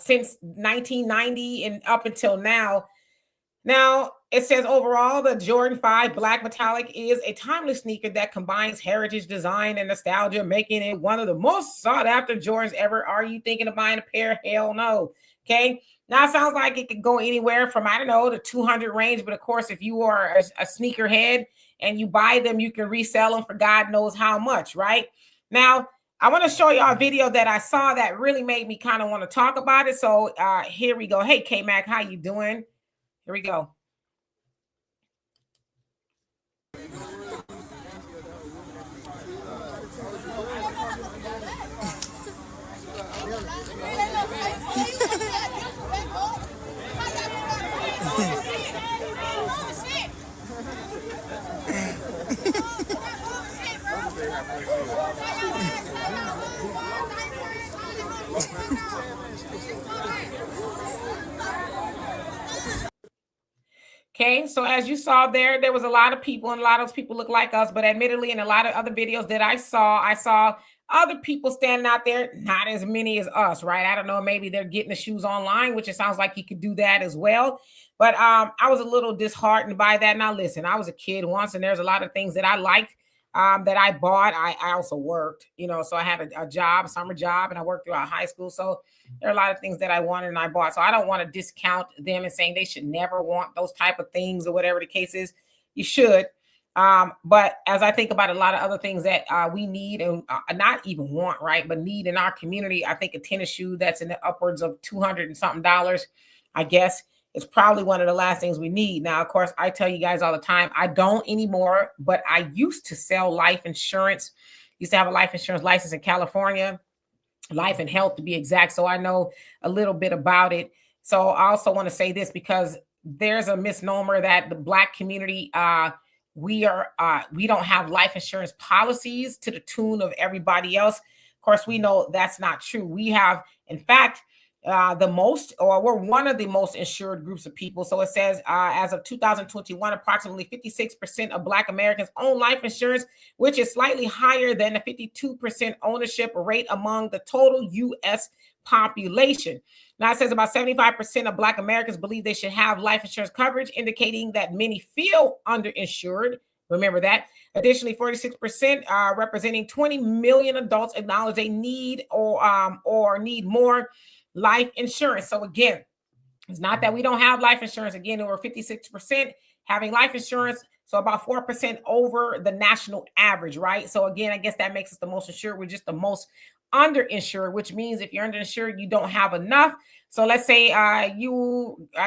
since 1990 and up until now. Now, it says overall, the Jordan 5 Black Metallic is a timeless sneaker that combines heritage design and nostalgia, making it one of the most sought after Jordans ever. Are you thinking of buying a pair? Hell no. Okay. Now, it sounds like it could go anywhere from, I don't know, the 200 range. But of course, if you are a sneakerhead and you buy them, you can resell them for God knows how much, right? Now, I want to show y'all a video that I saw that really made me kind of want to talk about it. So here we go. Hey, K-Mac, how you doing? Here we go. Okay, so as you saw there was a lot of people, and a lot of those people look like us, but admittedly, in a lot of other videos that I saw other people standing out there, not as many as us, right? I don't know, maybe they're getting the shoes online, which it sounds like you could do that as well. But I was a little disheartened by that. Now, listen, I was a kid once, and there's a lot of things that I liked that I bought. I also worked, so I had a job, summer job, and I worked throughout high school. So there are a lot of things that I wanted and I bought. So I don't want to discount them and saying they should never want those type of things or whatever the case is. You should. But as I think about a lot of other things that we need and not even want, right, but need in our community, I think a tennis shoe that's in the upwards of $200 and something, I guess, is probably one of the last things we need. Now, of course, I tell you guys all the time, I don't anymore, but I used to sell life insurance. Used to have a life insurance license in California, life and health to be exact. So I know a little bit about it. So I also want to say this because there's a misnomer that the Black community, we don't have life insurance policies to the tune of everybody else. Of course, we know that's not true. We have, in fact, we're one of the most insured groups of people. So it says, as of 2021, approximately 56% of Black Americans own life insurance, which is slightly higher than the 52% ownership rate among the total U.S. population. Now it says about 75% of Black Americans believe they should have life insurance coverage, indicating that many feel underinsured. Remember that. Additionally, 46%, representing 20 million adults, acknowledge they need or need more life insurance. So again, it's not that we don't have life insurance. Again, over 56% having life insurance. So about 4% over the national average, right? So again, I guess that makes us the most insured. We're just the most underinsured, which means if you're underinsured, you don't have enough. So let's say I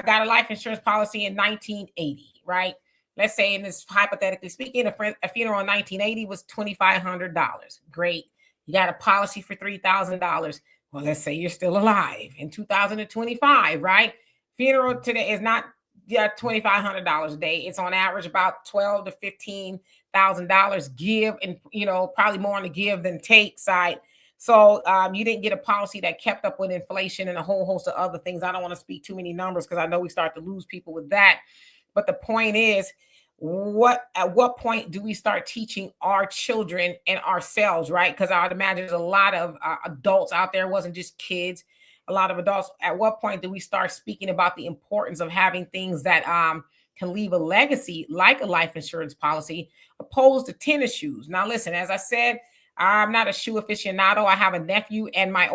got a life insurance policy in 1980, right? Let's say, in this hypothetically speaking, a funeral in 1980 was $2,500. Great. You got a policy for $3,000. Well, let's say you're still alive in 2025, right? Funeral today is not $2,500 a day. It's on average about $12,000 to $15,000 give, and probably more on the give than take side. So you didn't get a policy that kept up with inflation and a whole host of other things. I don't want to speak too many numbers because I know we start to lose people with that. But the point is, at what point do we start teaching our children and ourselves, right? Because I would imagine there's a lot of adults out there. It wasn't just kids, a lot of adults. At what point do we start speaking about the importance of having things that can leave a legacy, like a life insurance policy, opposed to tennis shoes? Now, listen, as I said, I'm not a shoe aficionado. I have a nephew and my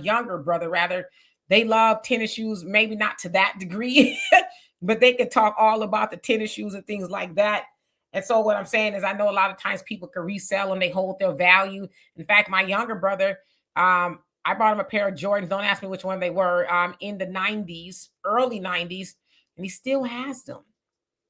younger brother, rather. They love tennis shoes, maybe not to that degree, but they could talk all about the tennis shoes and things like that. And so what I'm saying is, I know a lot of times people can resell them. They hold their value. In fact, my younger brother, I bought him a pair of Jordans. Don't ask me which one they were, in the 90s, early 90s, and he still has them.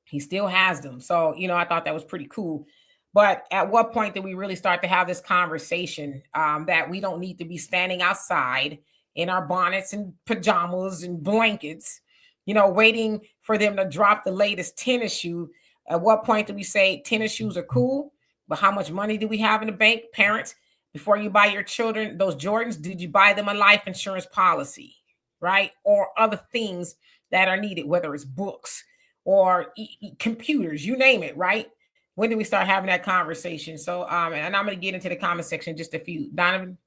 He still has them. So, I thought that was pretty cool. But at what point do we really start to have this conversation that we don't need to be standing outside in our bonnets and pajamas and blankets, waiting for them to drop the latest tennis shoe? At what point do we say tennis shoes are cool, but how much money do we have in the bank? Parents, before you buy your children those Jordans, did you buy them a life insurance policy, right? Or other things that are needed, whether it's books or computers, you name it, right? When do we start having that conversation? So, and I'm going to get into the comment section in just a few. Donovan?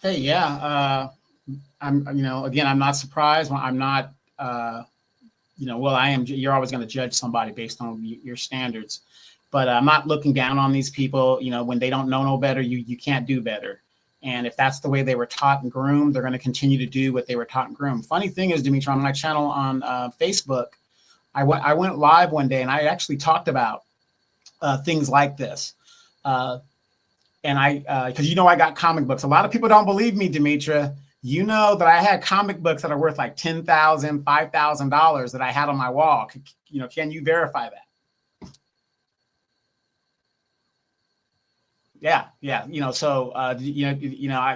Hey, yeah. again, I'm not surprised. I'm not, well, I am. You're always going to judge somebody based on your standards, but I'm not looking down on these people. When they don't know no better, you can't do better. And if that's the way they were taught and groomed, they're going to continue to do what they were taught and groomed. Funny thing is, Dimitri, on my channel on Facebook, I went live one day and I actually talked about things like this. And because I got comic books. A lot of people don't believe me, Dimitri. You know that I had comic books that are worth like $10,000, $5,000 that I had on my wall. Can you verify that? Yeah. I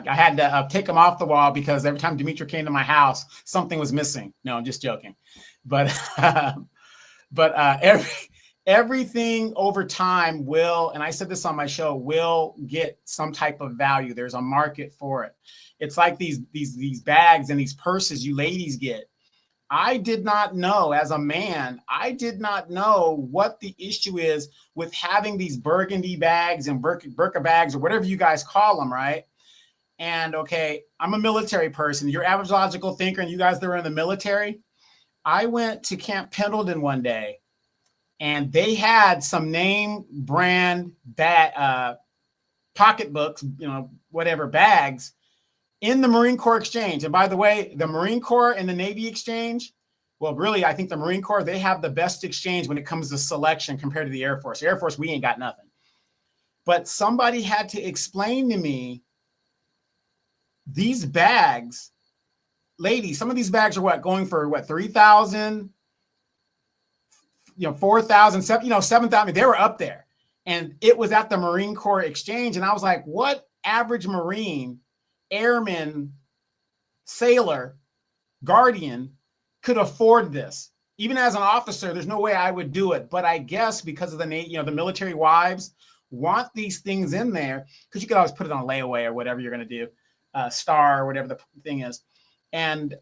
had to take them off the wall because every time Dimitri came to my house, something was missing. No, I'm just joking. But everything over time will, and I said this on my show, will get some type of value. There's a market for it. It's like these bags and these purses you ladies get. I did not know, as a man, I did not know what the issue is with having these burgundy bags and Birka bags or whatever you guys call them, right? And okay, I'm a military person. You're average logical thinker, and you guys that are in the military. I went to Camp Pendleton one day, and they had some name brand pocketbooks, whatever bags, in the Marine Corps Exchange. And by the way, the Marine Corps and the Navy Exchange, well, really, I think the Marine Corps, they have the best exchange when it comes to selection compared to the Air Force. The Air Force, we ain't got nothing. But somebody had to explain to me these bags, ladies, some of these bags are going for 3,000, 4,000, 7,000. They were up there. And it was at the Marine Corps Exchange. And I was like, what average Marine, airman, sailor, guardian could afford this? Even as an officer, there's no way I would do it. But I guess because of the military wives want these things in there, because you could always put it on layaway or whatever you're going to do, Star or whatever the thing is. And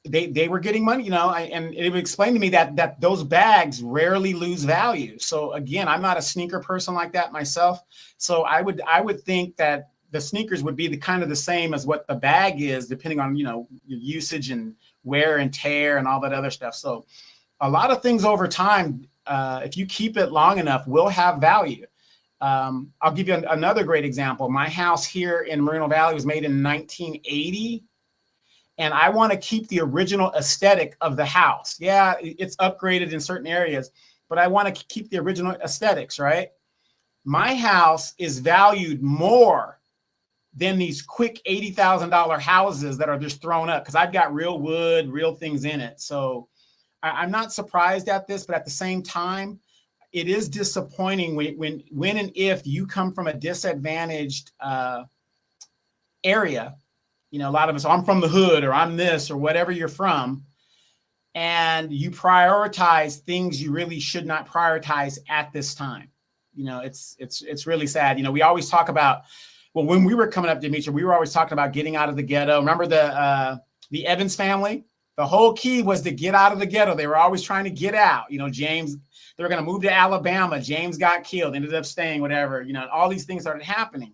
they were getting money, and it would explain to me that those bags rarely lose value. So again, I'm not a sneaker person like that myself. So I would think that the sneakers would be the same as what the bag is, depending on, your usage and wear and tear and all that other stuff. So a lot of things over time, if you keep it long enough, will have value. I'll give you another great example. My house here in Moreno Valley was made in 1980. And I want to keep the original aesthetic of the house. Yeah, it's upgraded in certain areas, but I want to keep the original aesthetics, right? My house is valued more than these quick $80,000 houses that are just thrown up, because I've got real wood, real things in it. So I'm not surprised at this, but at the same time, it is disappointing when and if you come from a disadvantaged area. A lot of us, I'm from the hood, or I'm this, or whatever you're from, and you prioritize things you really should not prioritize at this time. It's really sad. We always talk about, well, when we were coming up, Dimitri, we were always talking about getting out of the ghetto. Remember the Evans family? The whole key was to get out of the ghetto. They were always trying to get out. James, they were going to move to Alabama. James got killed, ended up staying, whatever. All these things started happening.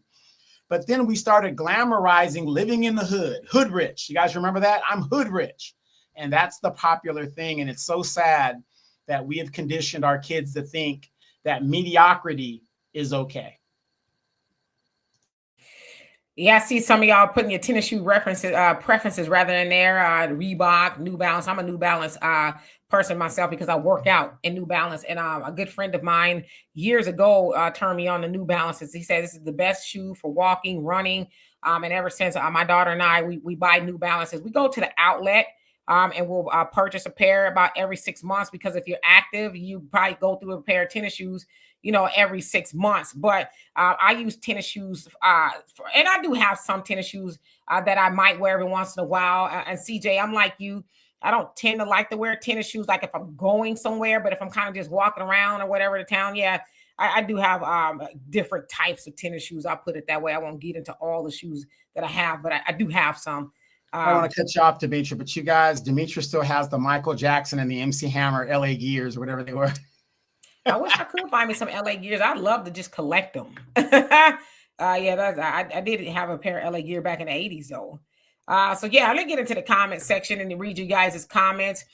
But then we started glamorizing living in the hood, hood rich. You guys remember that? I'm hood rich. And that's the popular thing. And it's so sad that we have conditioned our kids to think that mediocrity is okay. Yeah, I see some of y'all putting your tennis shoe preferences rather than there. Reebok, New Balance. I'm a New Balance person myself because I work out in New Balance. And a good friend of mine years ago turned me on to New Balances. He said this is the best shoe for walking, running. And ever since my daughter and I, we buy New Balances. We go to the outlet and we'll purchase a pair about every 6 months, because if you're active, you probably go through a pair of tennis shoes every 6 months. But I use tennis shoes and I do have some tennis shoes that I might wear every once in a while. And CJ, I'm like you. I don't tend to like to wear tennis shoes like if I'm going somewhere, but if I'm kind of just walking around or whatever the town, yeah, I do have different types of tennis shoes. I'll put it that way. I won't get into all the shoes that I have, but I do have some. I don't want to cut you off, Dimitri, but you guys, Dimitri still has the Michael Jackson and the MC Hammer LA Gears or whatever they were. I wish I could find me some LA Gears. I'd love to just collect them. I did have a pair of LA Gear back in the 80s though. So yeah, let me get into the comment section and read you guys' comments.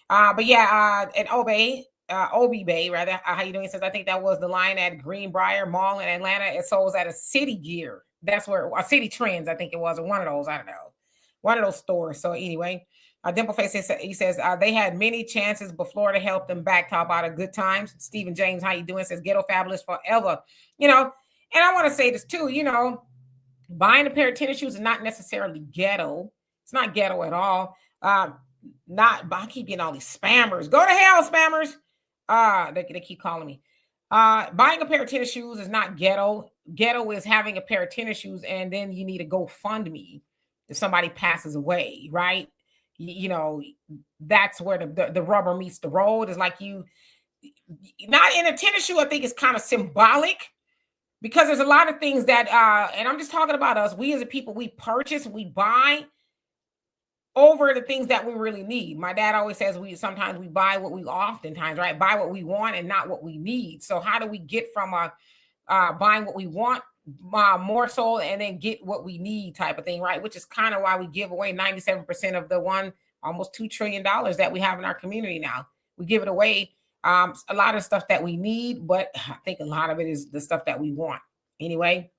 But yeah, and Obi Bay, rather, how you doing? It says, I think that was the line at Greenbrier Mall in Atlanta. It sold at a City Gear. That's where, City Trends, I think it was, or one of those, I don't know. One of those stores. So anyway, Dimpleface says, he says, they had many chances, but Florida helped them back. Talk about a good times. Stephen James, how you doing? Says, Ghetto Fabulous forever. And I want to say this too, buying a pair of tennis shoes is not necessarily ghetto. It's not ghetto at all. I keep getting all these spammers. Go to hell, spammers. They keep calling me. Buying a pair of tennis shoes is not ghetto. Ghetto is having a pair of tennis shoes and then you need a GoFundMe if somebody passes away, right? That's where the rubber meets the road. Is like not in a tennis shoe. I think it's kind of symbolic because there's a lot of things that, and I'm just talking about us. We as a people, we purchase, we buy over the things that we really need. My dad always says sometimes we buy what we oftentimes, right? Buy what we want and not what we need. So how do we get from buying what we want more so and then get what we need type of thing, right? Which is kind of why we give away 97% of the almost $2 trillion that we have in our community now. We give it away. A lot of stuff that we need, but I think a lot of it is the stuff that we want. Anyway,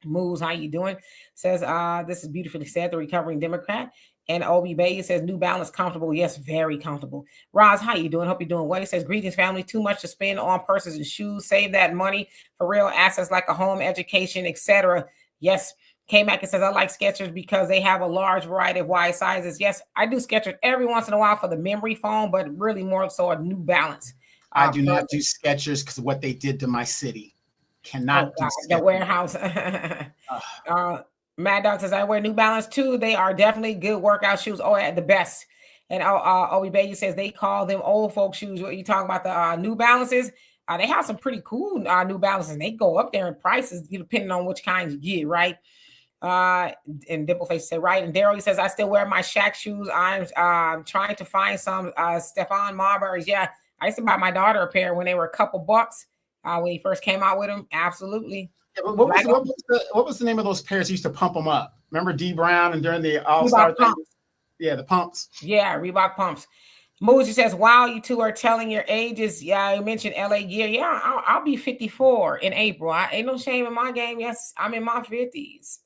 Moves, how you doing? Says, this is beautifully said, the recovering Democrat. And Obi Bay says, New Balance comfortable. Yes, very comfortable. Roz, how you doing? Hope you're doing well. He says, greetings, family. Too much to spend on purses and shoes. Save that money for real assets like a home, education, etc. Yes. K-Mac says, I like Skechers because they have a large variety of wide sizes. Yes, I do Skechers every once in a while for the memory foam, but really more so a New Balance. I do not do Skechers because of what they did to my city. Cannot do the warehouse. Mad Dog says, I wear New Balance too. They are definitely good workout shoes. Oh, at the best. And Obi Baby says they call them old folk shoes. What you talking about, the New Balances? They have some pretty cool New Balances, and they go up there in prices depending on which kind you get, right? And Dimpleface said, right. And Daryl, he says, I still wear my Shaq shoes. I'm trying to find some Stephon Marbury's. Yeah, I used to buy my daughter a pair when they were a couple bucks when he first came out with them. Absolutely. Yeah, what was the name of those pairs he used to pump them up? Remember D Brown and during the All-Star thing? Yeah, the pumps. Yeah, Reebok pumps. Moosey says, wow, you two are telling your ages. Yeah, you mentioned LA Gear. Yeah, I'll be 54 in April. Ain't no shame in my game. Yes, I'm in my 50s.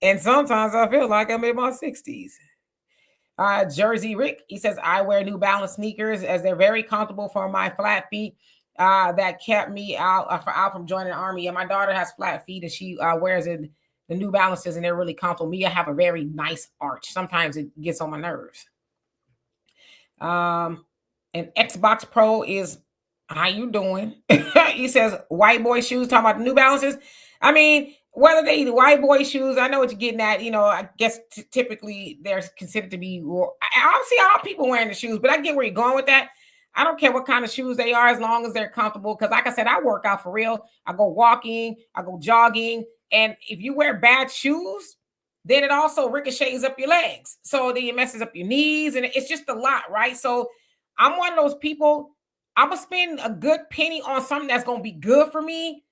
And sometimes I feel like I'm in my 60s. Jersey Rick, he says, I wear New Balance sneakers as they're very comfortable for my flat feet. That kept me out from joining the army. And my daughter has flat feet and she wears the New Balances and they're really comfortable. Me, I have a very nice arch. Sometimes it gets on my nerves. And Xbox Pro is, how you doing? He says, white boy shoes, talking about the New Balances. I mean, whether they the white boy shoes, I know what you're getting at. I guess typically they're considered to be, I see all people wearing the shoes, but I get where you're going with that. I don't care what kind of shoes they are as long as they're comfortable. Because like I said, I work out for real. I go walking, I go jogging. And if you wear bad shoes, then it also ricochets up your legs. So then it messes up your knees and it's just a lot, right? So I'm one of those people, I'm going to spend a good penny on something that's going to be good for me.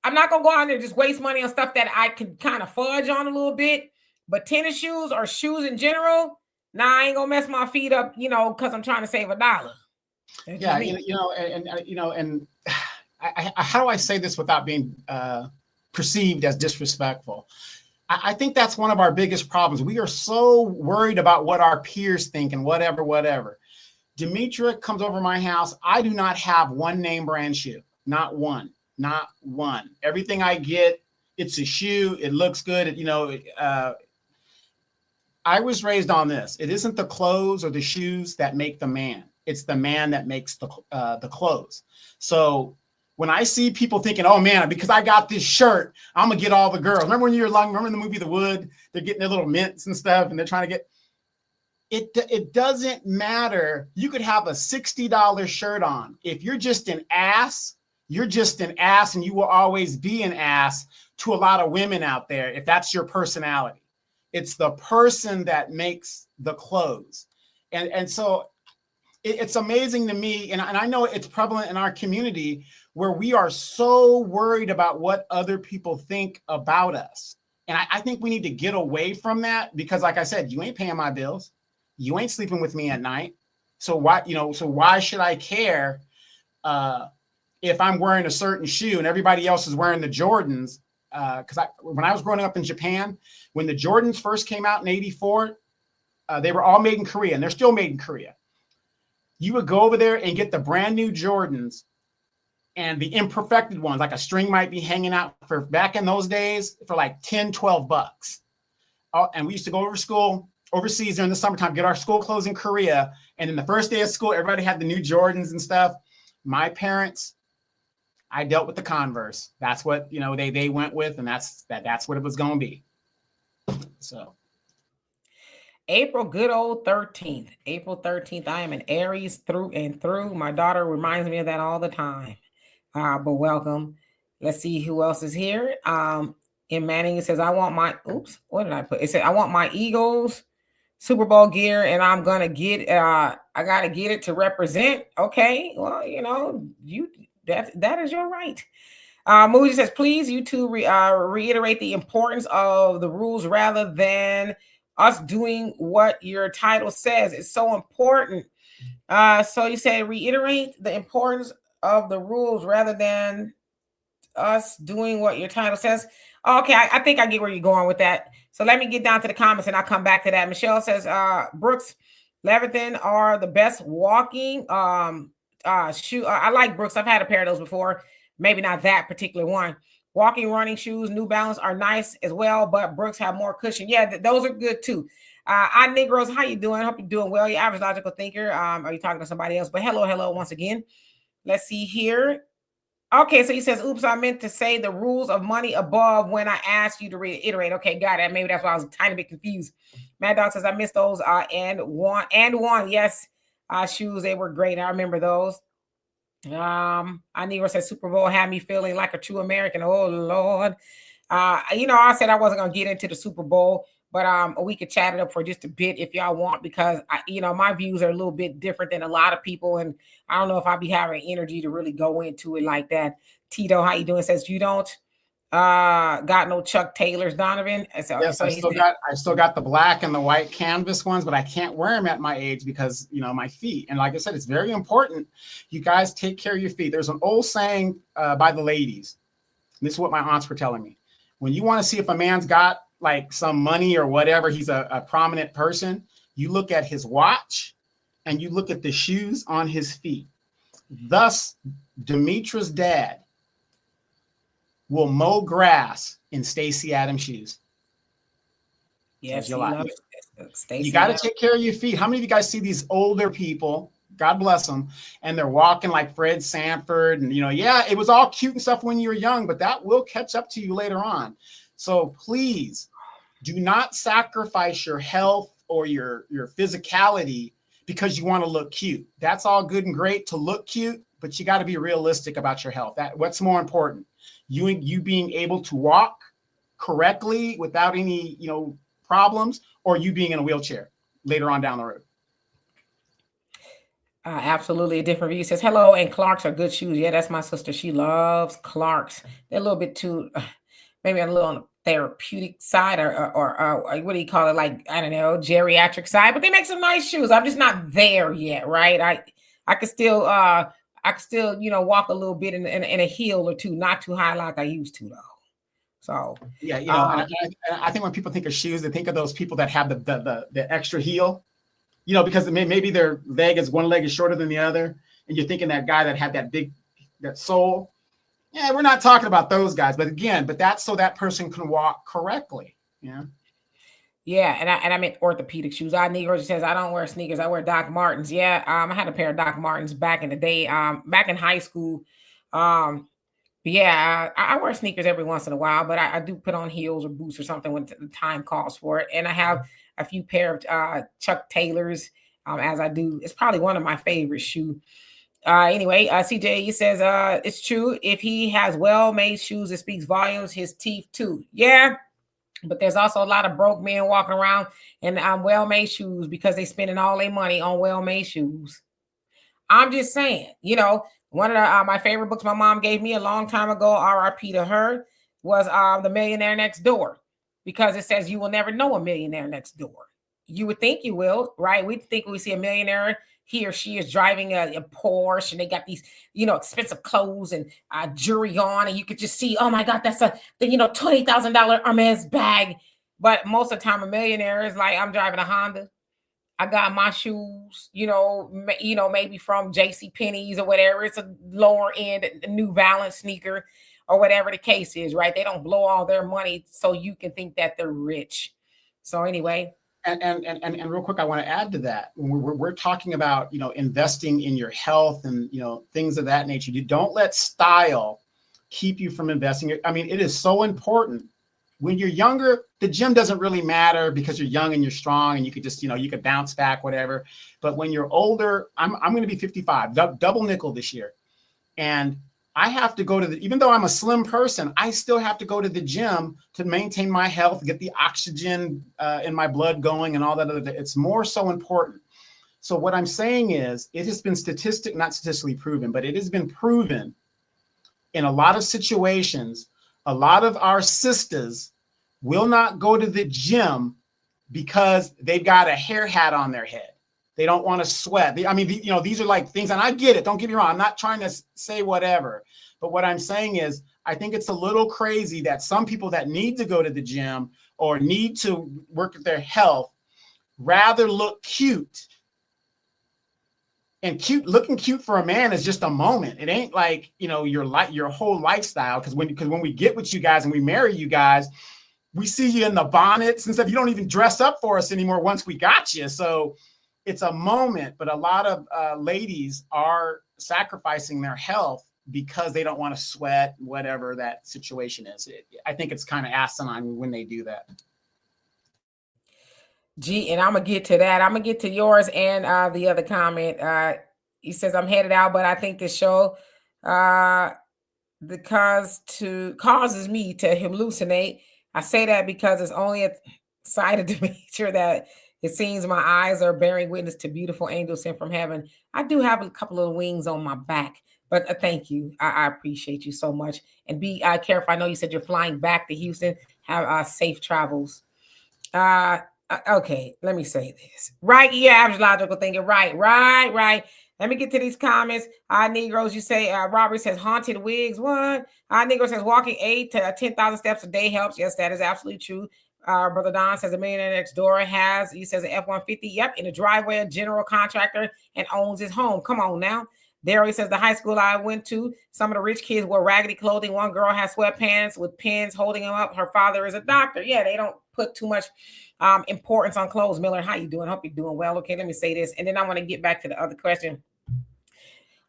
I'm not going to go out there and just waste money on stuff that I can kind of fudge on a little bit. But tennis shoes or shoes in general, I ain't going to mess my feet up, because I'm trying to save $1. Yeah, and how do I say this without being perceived as disrespectful? I think that's one of our biggest problems. We are so worried about what our peers think and whatever. Demetra comes over my house. I do not have one name brand shoe, not one. Everything I get, it's a shoe. It looks good. I was raised on this. It isn't the clothes or the shoes that make the man. It's the man that makes the clothes. So when I see people thinking, oh man, because I got this shirt, I'm gonna get all the girls. Remember when you were young, remember in the movie The Wood, they're getting their little mints and stuff and they're trying to get, it doesn't matter. You could have a $60 shirt on. If you're just an ass, you're just an ass and you will always be an ass to a lot of women out there if that's your personality. It's the person that makes the clothes. And so it's amazing to me, and I know it's prevalent in our community where we are so worried about what other people think about us. And I think we need to get away from that because, like I said, you ain't paying my bills. You ain't sleeping with me at night. So why should I care if I'm wearing a certain shoe and everybody else is wearing the Jordans? Because when I was growing up in Japan, when the Jordans first came out in '84, they were all made in Korea, and they're still made in Korea. You would go over there and get the brand new Jordans and the imperfected ones, like a string might be hanging out for back in those days for like 10, 12 bucks. And we used to go overseas during the summertime, get our school clothes in Korea. And then the first day of school, everybody had the new Jordans and stuff. My parents, I dealt with the Converse. That's what, they went with, and that's what it was going to be. So. April, good old 13th. April 13th. I am an Aries through and through. My daughter reminds me of that all the time. But welcome. Let's see who else is here. In Manning, it says, I want my, what did I put? It said, I want my Eagles Super Bowl gear, and I'm going to get, I got to get it to represent. Okay. Well, that is your right. Moody says, please, you two reiterate the importance of the rules rather than us doing what your title says. It's so important. So you say reiterate the importance of the rules rather than us doing what your title says. Okay, I think I get where you're going with that. So let me get down to the comments and I'll come back to that. Michelle says, Brooks Leviathan are the best walking shoe. I like Brooks. I've had a pair of those before. Maybe not that particular one. Walking running shoes, New Balance are nice as well, but Brooks have more cushion. Yeah, those are good too. I Negroes, how you doing? Hope you're doing well. Your average logical thinker. Are you talking to somebody else? But hello once again. Let's see here. Okay, so he says, oops, I meant to say the rules of money above when I asked you to reiterate. Okay, got it. Maybe that's why I was a tiny bit confused. Mad Dog says, I missed those and one. Yes, shoes, they were great. I remember those. I Negro said Super Bowl had me feeling like a true American. Oh Lord. I said I wasn't gonna get into the Super Bowl, but we could chat it up for just a bit if y'all want, because my views are a little bit different than a lot of people, and I don't know if I'll be having energy to really go into it like that. Tito, how you doing? Says you don't got no Chuck Taylors, Donovan. Yes, I still got the black and the white canvas ones, but I can't wear them at my age because my feet. And like I said, it's very important you guys take care of your feet. There's an old saying by the ladies. This is what my aunts were telling me. When you want to see if a man's got like some money or whatever, he's a prominent person, you look at his watch and you look at the shoes on his feet. Thus, Demetra's dad will mow grass in Stacey Adams shoes. Yes, you got to take care of your feet. How many of you guys see these older people, God bless them, and they're walking like Fred Sanford? And, it was all cute and stuff when you were young, but that will catch up to you later on. So please do not sacrifice your health or your physicality because you want to look cute. That's all good and great to look cute, but you got to be realistic about your health. What's more important? You being able to walk correctly without any, problems, or you being in a wheelchair later on down the road. Absolutely a different view. Says hello, and Clarks are good shoes. Yeah, that's my sister. She loves Clarks. They're a little bit too, maybe a little on the therapeutic side, or what do you call it? Like, I don't know, geriatric side. But they make some nice shoes. I'm just not there yet, right? I could still walk a little bit in a heel or two, not too high like I used to though. So yeah, I think when people think of shoes, they think of those people that have the extra heel, because maybe their one leg is shorter than the other, and you're thinking that guy that had that sole. Yeah, we're not talking about those guys, but that's so that person can walk correctly. Yeah, and I meant orthopedic shoes. Negro says I don't wear sneakers. I wear Doc Martens. Yeah, I had a pair of Doc Martens back in the day. Back in high school. But yeah, I wear sneakers every once in a while, but I do put on heels or boots or something when the time calls for it. And I have a few pair of Chuck Taylors, as I do. It's probably one of my favorite shoes. Anyway, CJ says it's true. If he has well-made shoes, it speaks volumes. His teeth too. Yeah. But there's also a lot of broke men walking around in well-made shoes because they're spending all their money on well-made shoes. I'm just saying, one of my favorite books my mom gave me a long time ago, RIP to her, was The Millionaire Next Door. because it says you will never know a millionaire next door. You would think you will, right? We think we see a millionaire, he or she is driving a Porsche and they got these, expensive clothes and jewelry on, and you could just see, oh my God, that's the $20,000 Hermes bag. But most of the time, a millionaire is like, I'm driving a Honda. I got my shoes, maybe from J.C. Penney's or whatever. It's a lower end, a New Balance sneaker or whatever the case is, right? They don't blow all their money so you can think that they're rich. So anyway. And real quick, I want to add to that. When we're talking about, investing in your health and, things of that nature. You don't let style keep you from investing. I mean, it is so important. When you're younger, the gym doesn't really matter because you're young and you're strong and you could just, you could bounce back, whatever. But when you're older, I'm going to be 55, double nickel this year. And I have to go to even though I'm a slim person, I still have to go to the gym to maintain my health, get the oxygen in my blood going and all that other. It's more so important. So what I'm saying is it has been not statistically proven, but it has been proven in a lot of situations. A lot of our sisters will not go to the gym because they've got a hair hat on their head. They don't want to sweat. These are like things, and I get it. Don't get me wrong. I'm not trying to say whatever. But what I'm saying is, I think it's a little crazy that some people that need to go to the gym or need to work at their health rather look cute. And looking cute for a man is just a moment. It ain't like, your whole lifestyle. Because when we get with you guys and we marry you guys, we see you in the bonnets and stuff. You don't even dress up for us anymore once we got you. So it's a moment. But a lot of ladies are sacrificing their health because they don't want to sweat, whatever that situation is. I think it's kind of asinine when they do that. Gee, and I'm gonna get to that. I'm gonna get to yours and the other comment. He says I'm headed out, but I think the show causes me to hallucinate. I say that because it's only a side of Demetra that it seems my eyes are bearing witness to beautiful angels sent from heaven. I do have a couple of wings on my back, but thank you. I appreciate you so much. And be careful. I know you said you're flying back to Houston. Have safe travels. Okay, let me say this. Right, yeah, average logical thinking. Right. Let me get to these comments. Negroes, you say, Robert says haunted wigs. What? Negro says walking 8 to 10,000 steps a day helps. Yes, that is absolutely true. Brother Don says a millionaire next door he says an F-150. Yep, in the driveway, a general contractor and owns his home. Come on now. Daryl says the high school I went to, some of the rich kids wore raggedy clothing. One girl has sweatpants with pins holding them up. Her father is a doctor. Yeah, they don't put too much importance on clothes. Miller, how you doing? Hope you're doing well. Okay, let me say this, and then I want to get back to the other question.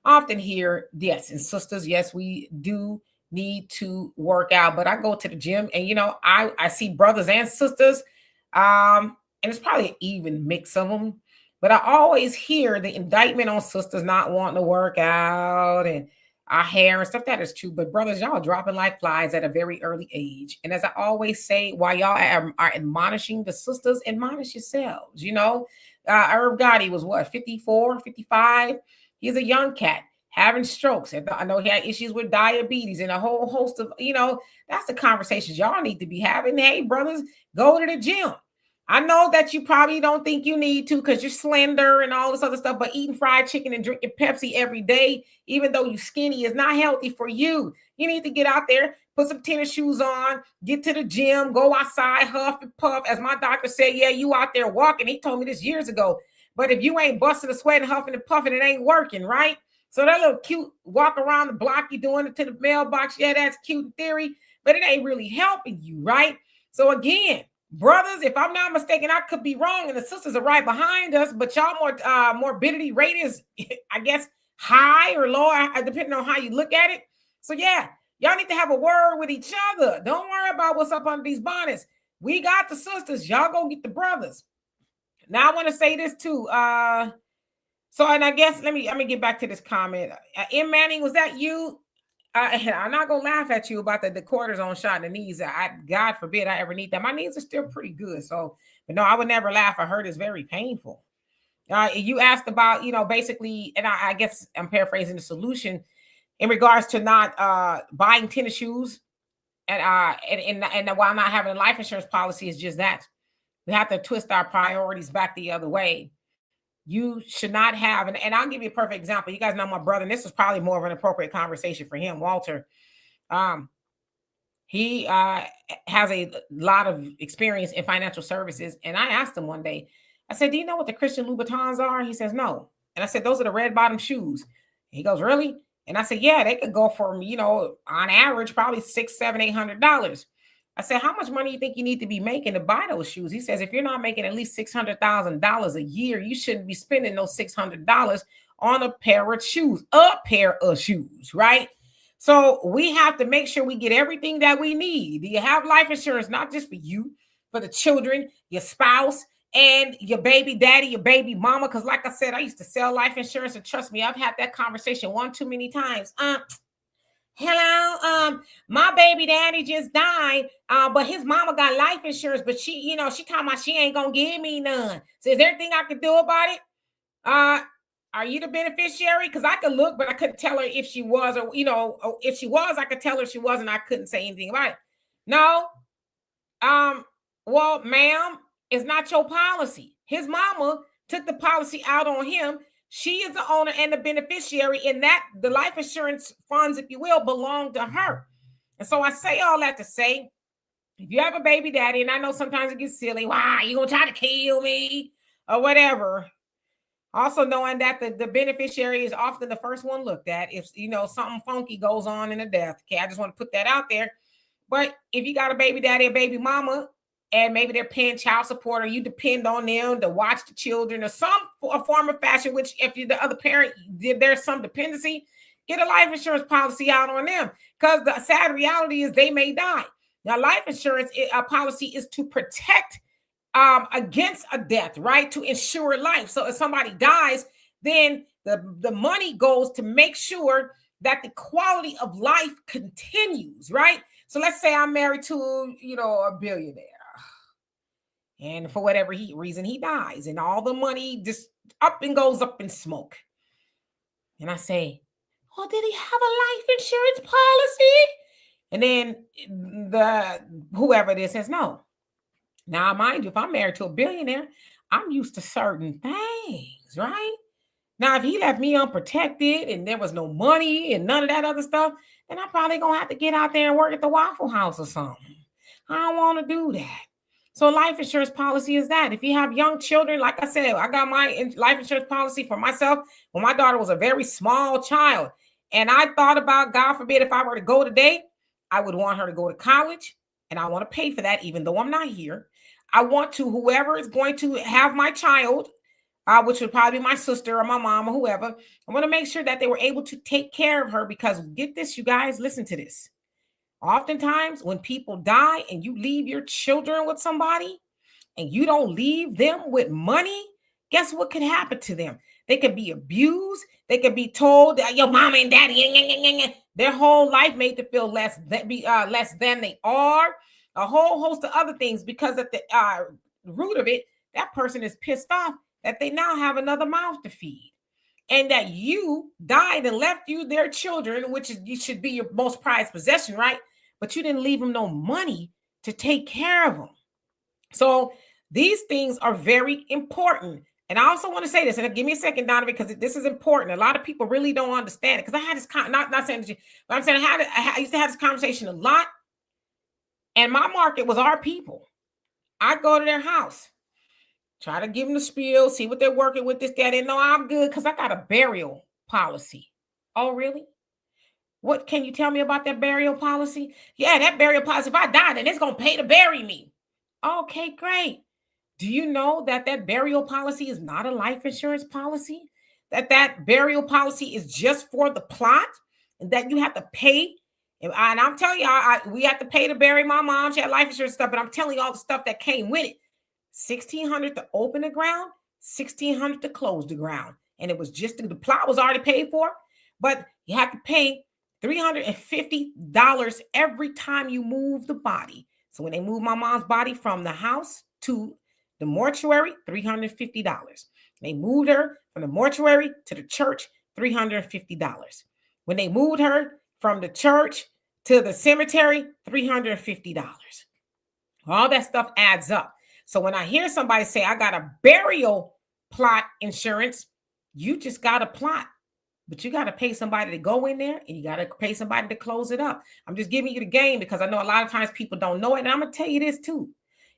Often hear, yes, and sisters, yes, we do need to work out, but I go to the gym and I see brothers and sisters, and it's probably an even mix of them, but I always hear the indictment on sisters not wanting to work out and our hair and stuff. That is true, but brothers, y'all dropping like flies at a very early age. And as I always say, while y'all are admonishing the sisters, admonish yourselves. Irv Gotti was what, 54, 55? He's a young cat having strokes. And I know he had issues with diabetes and a whole host of, that's the conversations y'all need to be having. Hey, brothers, go to the gym. I know that you probably don't think you need to because you're slender and all this other stuff, but eating fried chicken and drinking Pepsi every day, even though you're skinny, is not healthy for you. You need to get out there, put some tennis shoes on, get to the gym, go outside, huff and puff. As my doctor said, yeah, you out there walking. He told me this years ago. But if you ain't busting a sweat and huffing and puffing, it ain't working, right? So that little cute walk around the block, you doing it to the mailbox, yeah, that's cute in theory, but it ain't really helping you, right? So again, brothers, if I'm not mistaken, I could be wrong, and the sisters are right behind us, but y'all morbidity rate is, I guess, high or low, depending on how you look at it. So yeah, y'all need to have a word with each other. Don't worry about what's up under these bonnets. We got the sisters. Y'all go get the brothers. Now I want to say this too. And I guess let me get back to this comment. M. Manning, was that you? I'm not gonna laugh at you about the cortisone shot in the knees. God forbid I ever need that. My knees are still pretty good. So, but no, I would never laugh. I heard it's very painful. You asked about, basically, and I guess I'm paraphrasing the solution in regards to not buying tennis shoes And while not having a life insurance policy is just that. We have to twist our priorities back the other way. You should not have, and I'll give you a perfect example. You guys know my brother, and this is probably more of an appropriate conversation for him, Walter. Um, he has a lot of experience in financial services. And I asked him one day, I said, do you know what the Christian Louboutins are? He says, no. And I said, those are the red bottom shoes. He goes, really? And I said, yeah, they could go for, on average, probably $600, $700, $800. I said, how much money do you think you need to be making to buy those shoes? He says, if you're not making at least $600,000 a year, you shouldn't be spending those $600 on a pair of shoes, right? So we have to make sure we get everything that we need. Do you have life insurance, not just for you, for the children, your spouse, and your baby daddy, your baby mama? Because like I said, I used to sell life insurance, and trust me, I've had that conversation one too many times. Hello, my baby daddy just died, but his mama got life insurance, but she talking about she ain't gonna give me none. So is there anything I can do about it? Are you the beneficiary? Because I could look, but I couldn't tell her if she was, or if she was, I could tell her if she wasn't. I couldn't say anything about it. No. Well, ma'am, it's not your policy. His mama took the policy out on him. She is the owner and the beneficiary, and that the life insurance funds, if you will, belong to her. And so I say all that to say, if you have a baby daddy, and I know sometimes it gets silly, why you gonna try to kill me or whatever. Also knowing that the beneficiary is often the first one looked at if something funky goes on in a death. Okay, I just want to put that out there. But if you got a baby daddy, a baby mama, and maybe they're paying child support, or you depend on them to watch the children, or some form of fashion, which if you're the other parent, there's some dependency, get a life insurance policy out on them, because the sad reality is they may die. Now, life insurance policy is to protect against a death, right? To ensure life. So if somebody dies, then the money goes to make sure that the quality of life continues, right? So let's say I'm married to, a billionaire, and for whatever reason he dies, and all the money just goes up in smoke. And I say, oh, did he have a life insurance policy? And then whoever it is says no. Now, mind you, if I'm married to a billionaire, I'm used to certain things, right? Now, if he left me unprotected and there was no money and none of that other stuff, then I'm probably going to have to get out there and work at the Waffle House or something. I don't want to do that. So life insurance policy is that. If you have young children, like I said, I got my life insurance policy for myself when my daughter was a very small child. And I thought about, God forbid, if I were to go today, I would want her to go to college. And I want to pay for that, even though I'm not here. I want to, whoever is going to have my child, which would probably be my sister or my mom or whoever, I want to make sure that they were able to take care of her, because get this, you guys, listen to this. Oftentimes when people die and you leave your children with somebody and you don't leave them with money, guess what could happen to them? They could be abused. They could be told that your mama and daddy, their whole life made to feel less than they are. A whole host of other things, because at the root of it, that person is pissed off that they now have another mouth to feed, and that you died and left you their children, which you should be your most prized possession, right? But you didn't leave them no money to take care of them. So these things are very important. And I also want to say this, and give me a second, Donovan, because this is important. A lot of people really don't understand it. Because I had this, not saying that you, but I'm saying I used to have this conversation a lot. And my market was our people. I go to their house, try to give them the spiel, see what they're working with, this, that. And no, I'm good because I got a burial policy. Oh, really? What can you tell me about that burial policy? Yeah, that burial policy, if I die, then it's going to pay to bury me. Okay, great. Do you know that burial policy is not a life insurance policy? That burial policy is just for the plot, and that you have to pay. And I'm telling you, we have to pay to bury my mom. She had life insurance stuff, but I'm telling you all the stuff that came with it. $1,600 to open the ground, $1,600 to close the ground. And it was just, the plot was already paid for, but you have to pay $350 every time you move the body. So when they move my mom's body from the house to the mortuary, $350. They moved her from the mortuary to the church, $350. When they moved her from the church to the cemetery, $350. All that stuff adds up. So when I hear somebody say, I got a burial plot insurance, you just got a plot, but you got to pay somebody to go in there and you got to pay somebody to close it up. I'm just giving you the game because I know a lot of times people don't know it. And I'm going to tell you this too.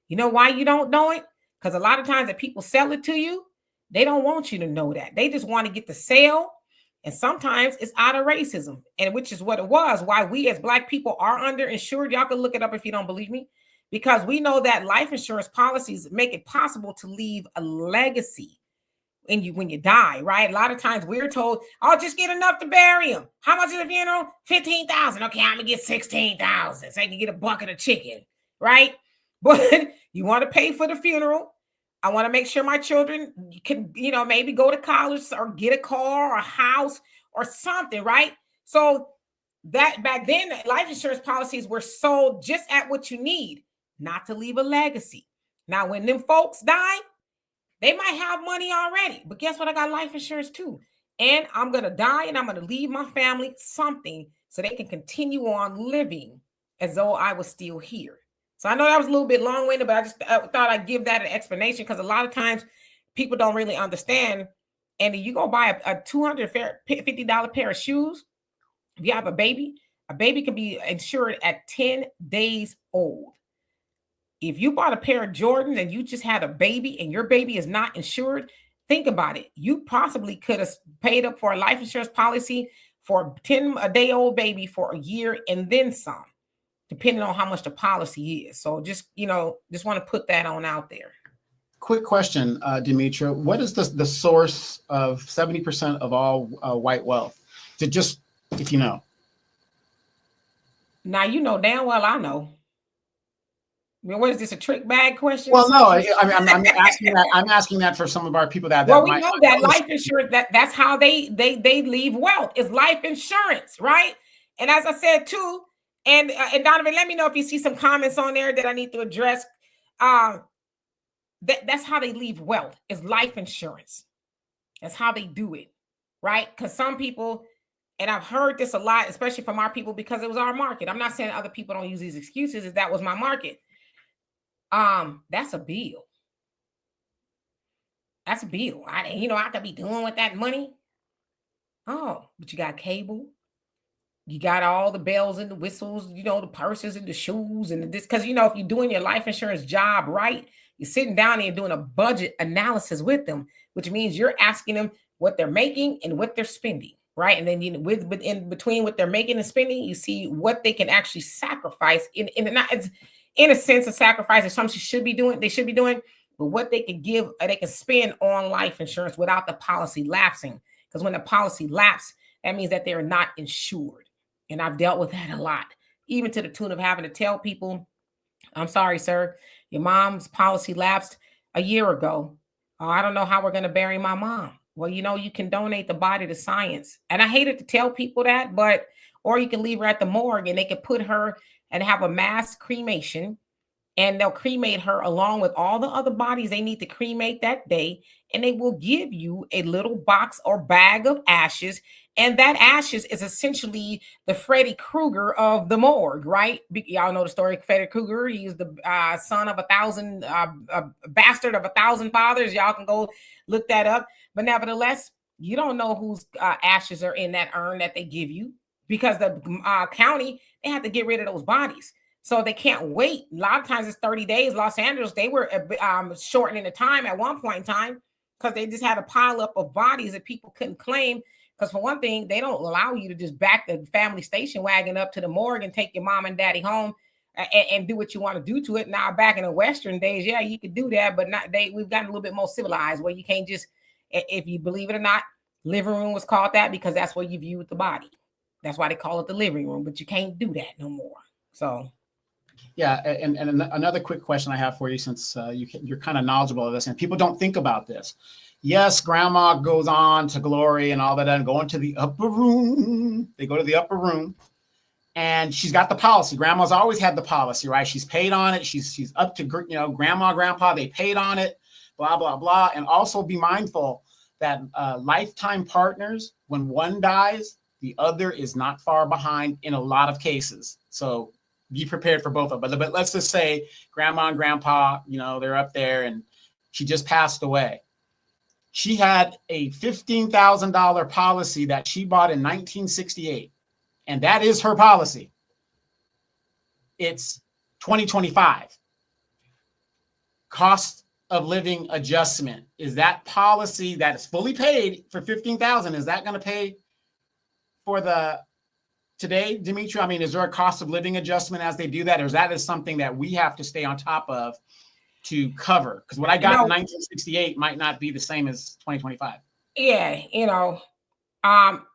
You know why you don't know it? Because a lot of times that people sell it to you, they don't want you to know that. They just want to get the sale. And sometimes it's out of racism, and which is what it was, why we as Black people are underinsured. Y'all can look it up if you don't believe me, because we know that life insurance policies make it possible to leave a legacy when you die, right? A lot of times we're told, "Oh, just get enough to bury him." How much is the funeral? 15,000. Okay, I'm gonna get 16,000 so I can get a bucket of chicken, right? But you want to pay for the funeral. I want to make sure my children can, maybe go to college or get a car or a house or something, right? So that back then, life insurance policies were sold just at what you need, not to leave a legacy. Now, when them folks die, they might have money already, but guess what? I got life insurance too. And I'm going to die and I'm going to leave my family something so they can continue on living as though I was still here. So I know that was a little bit long-winded, but I thought I'd give that an explanation because a lot of times people don't really understand. And you go buy a $250 pair of shoes. If you have a baby can be insured at 10 days old. If you bought a pair of Jordans and you just had a baby and your baby is not insured, think about it. You possibly could have paid up for a life insurance policy for a 10-day-old baby for a year and then some, depending on how much the policy is. So just want to put that on out there. Quick question, Demetra. What is the source of 70% of all white wealth? If you know. Now, damn well I know. I mean, what is this, a trick bag question? Well, no, I'm asking that. I'm asking that for some of our people that. Well, we know that life insurance, that's how they leave wealth, is life insurance, right? And as I said too, and Donovan, let me know if you see some comments on there that I need to address. That's how they leave wealth, is life insurance. That's how they do it, right? Because some people, and I've heard this a lot, especially from our people, because it was our market. I'm not saying other people don't use these excuses, if that was my market. That's a bill. That's a bill. I could be doing with that money. Oh, but you got cable. You got all the bells and the whistles, the purses and the shoes and this. Because, if you're doing your life insurance job right, you're sitting down and doing a budget analysis with them, which means you're asking them what they're making and what they're spending, right? And then in between what they're making and spending, you see what they can actually sacrifice in a sense of sacrifice that something they should be doing, but what they can give, they can spend on life insurance without the policy lapsing. Because when the policy lapses, that means that they're not insured. And I've dealt with that a lot, even to the tune of having to tell people, I'm sorry, sir, your mom's policy lapsed a year ago. Oh, I don't know how we're going to bury my mom. Well, you can donate the body to science. And I hated to tell people that, or you can leave her at the morgue and they can put her and have a mass cremation, and they'll cremate her along with all the other bodies they need to cremate that day. And they will give you a little box or bag of ashes. And that ashes is essentially the Freddy Krueger of the morgue, right? Y'all know the story of Freddy Krueger. He's the son of a bastard of 1,000 fathers. Y'all can go look that up. But nevertheless, you don't know whose ashes are in that urn that they give you, because the county, they have to get rid of those bodies. So they can't wait. A lot of times it's 30 days. Los Angeles, they were shortening the time at one point in time because they just had a pile up of bodies that people couldn't claim. Because for one thing, they don't allow you to just back the family station wagon up to the morgue and take your mom and daddy home and do what you want to do to it. Now, back in the Western days, yeah, you could do that, but we've gotten a little bit more civilized where you can't just, if you believe it or not, living room was called that because that's where you viewed the body. That's why they call it the living room, but you can't do that no more. So. Yeah, and another quick question I have for you, since you're kind of knowledgeable of this, and people don't think about this. Yes, grandma goes on to glory and all that, and going to the upper room. They go to the upper room, and she's got the policy. Grandma's always had the policy, right? She's paid on it. She's up to, grandma, grandpa, they paid on it, blah, blah, blah. And also be mindful that lifetime partners, when one dies, The other is not far behind in a lot of cases. So be prepared for both of them. But let's just say grandma and grandpa, they're up there and she just passed away. She had a $15,000 policy that she bought in 1968. And that is her policy. It's 2025. Cost of living adjustment. Is that policy that is fully paid for $15,000? Is that going to pay for the today, Demetri? I mean, is there a cost of living adjustment as they do that? Or is that something that we have to stay on top of to cover? Because what I got in 1968 might not be the same as 2025. Yeah,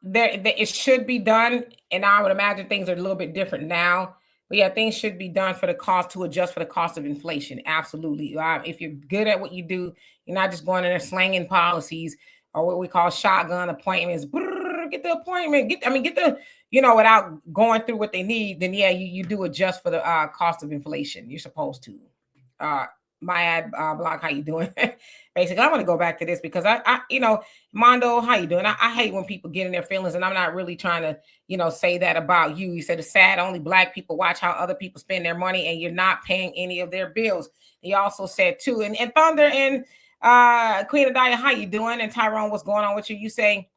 it should be done. And I would imagine things are a little bit different now. But yeah, things should be done for the cost to adjust for the cost of inflation. Absolutely. If you're good at what you do, you're not just going in there slanging policies or what we call shotgun appointments. Get the appointment. Get the, without going through what they need. Then yeah, you do adjust for the cost of inflation. You're supposed to. My ad blog, how you doing? Basically, I want to go back to this because I Mondo, how you doing? I hate when people get in their feelings, and I'm not really trying to, say that about you. You said it's sad only Black people watch how other people spend their money, and you're not paying any of their bills. He also said too, and Thunder and Queen Adaya, how you doing? And Tyrone, what's going on with you? You say,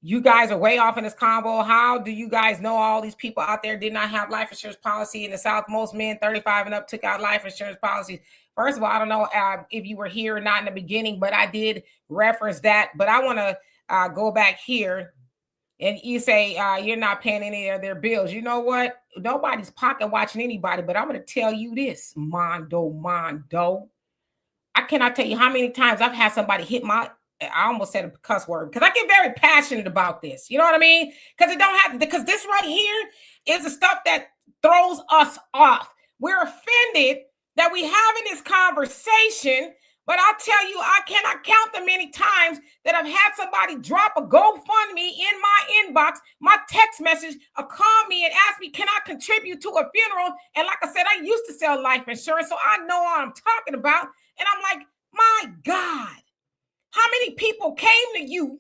you guys are way off in this combo. How do you guys know all these people out there did not have life insurance policy in the South? Most men 35 and up took out life insurance policies. First of all, I don't know if you were here or not in the beginning, but I did reference that. But I want to go back here. And you say you're not paying any of their bills. You know what? Nobody's pocket watching anybody. But I'm going to tell you this, Mondo. I cannot tell you how many times I've had somebody hit I almost said a cuss word because I get very passionate about this. You know what I mean? Because it don't have, because this right here is the stuff that throws us off. We're offended that we having this conversation, but I'll tell you, I cannot count the many times that I've had somebody drop a GoFundMe in my inbox, my text message, or call me and ask me, can I contribute to a funeral? And like I said, I used to sell life insurance, so I know what I'm talking about. And I'm like, my God. How many people came to you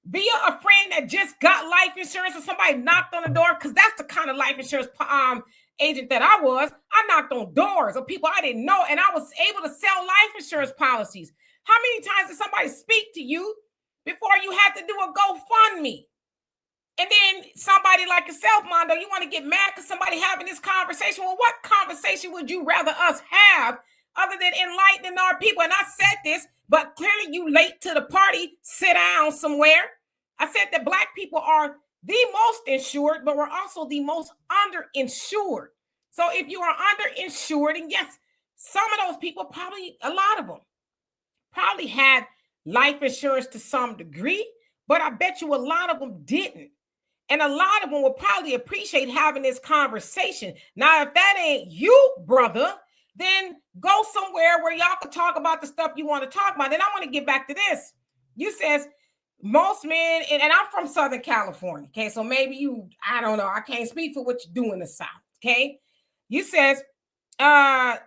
via a friend that just got life insurance or somebody knocked on the door? Because that's the kind of life insurance agent that I was. I knocked on doors of people I didn't know, and I was able to sell life insurance policies. How many times did somebody speak to you before you had to do a GoFundMe? And then somebody like yourself, Mondo, you want to get mad because somebody having this conversation. Well, what conversation would you rather us have other than enlightening our people? And I said this, but clearly you late to the party. Sit down somewhere. I said that Black people are the most insured, but we're also the most underinsured. So if you are underinsured, and yes, some of those people, probably a lot of them, probably had life insurance to some degree, but I bet you a lot of them didn't. And a lot of them will probably appreciate having this conversation. Now, if that ain't you, brother, then go somewhere where y'all can talk about the stuff you want to talk about. Then I want to get back to this. You says most men, and I'm from Southern California, okay? So maybe I don't know. I can't speak for what you do in the South, okay? You says life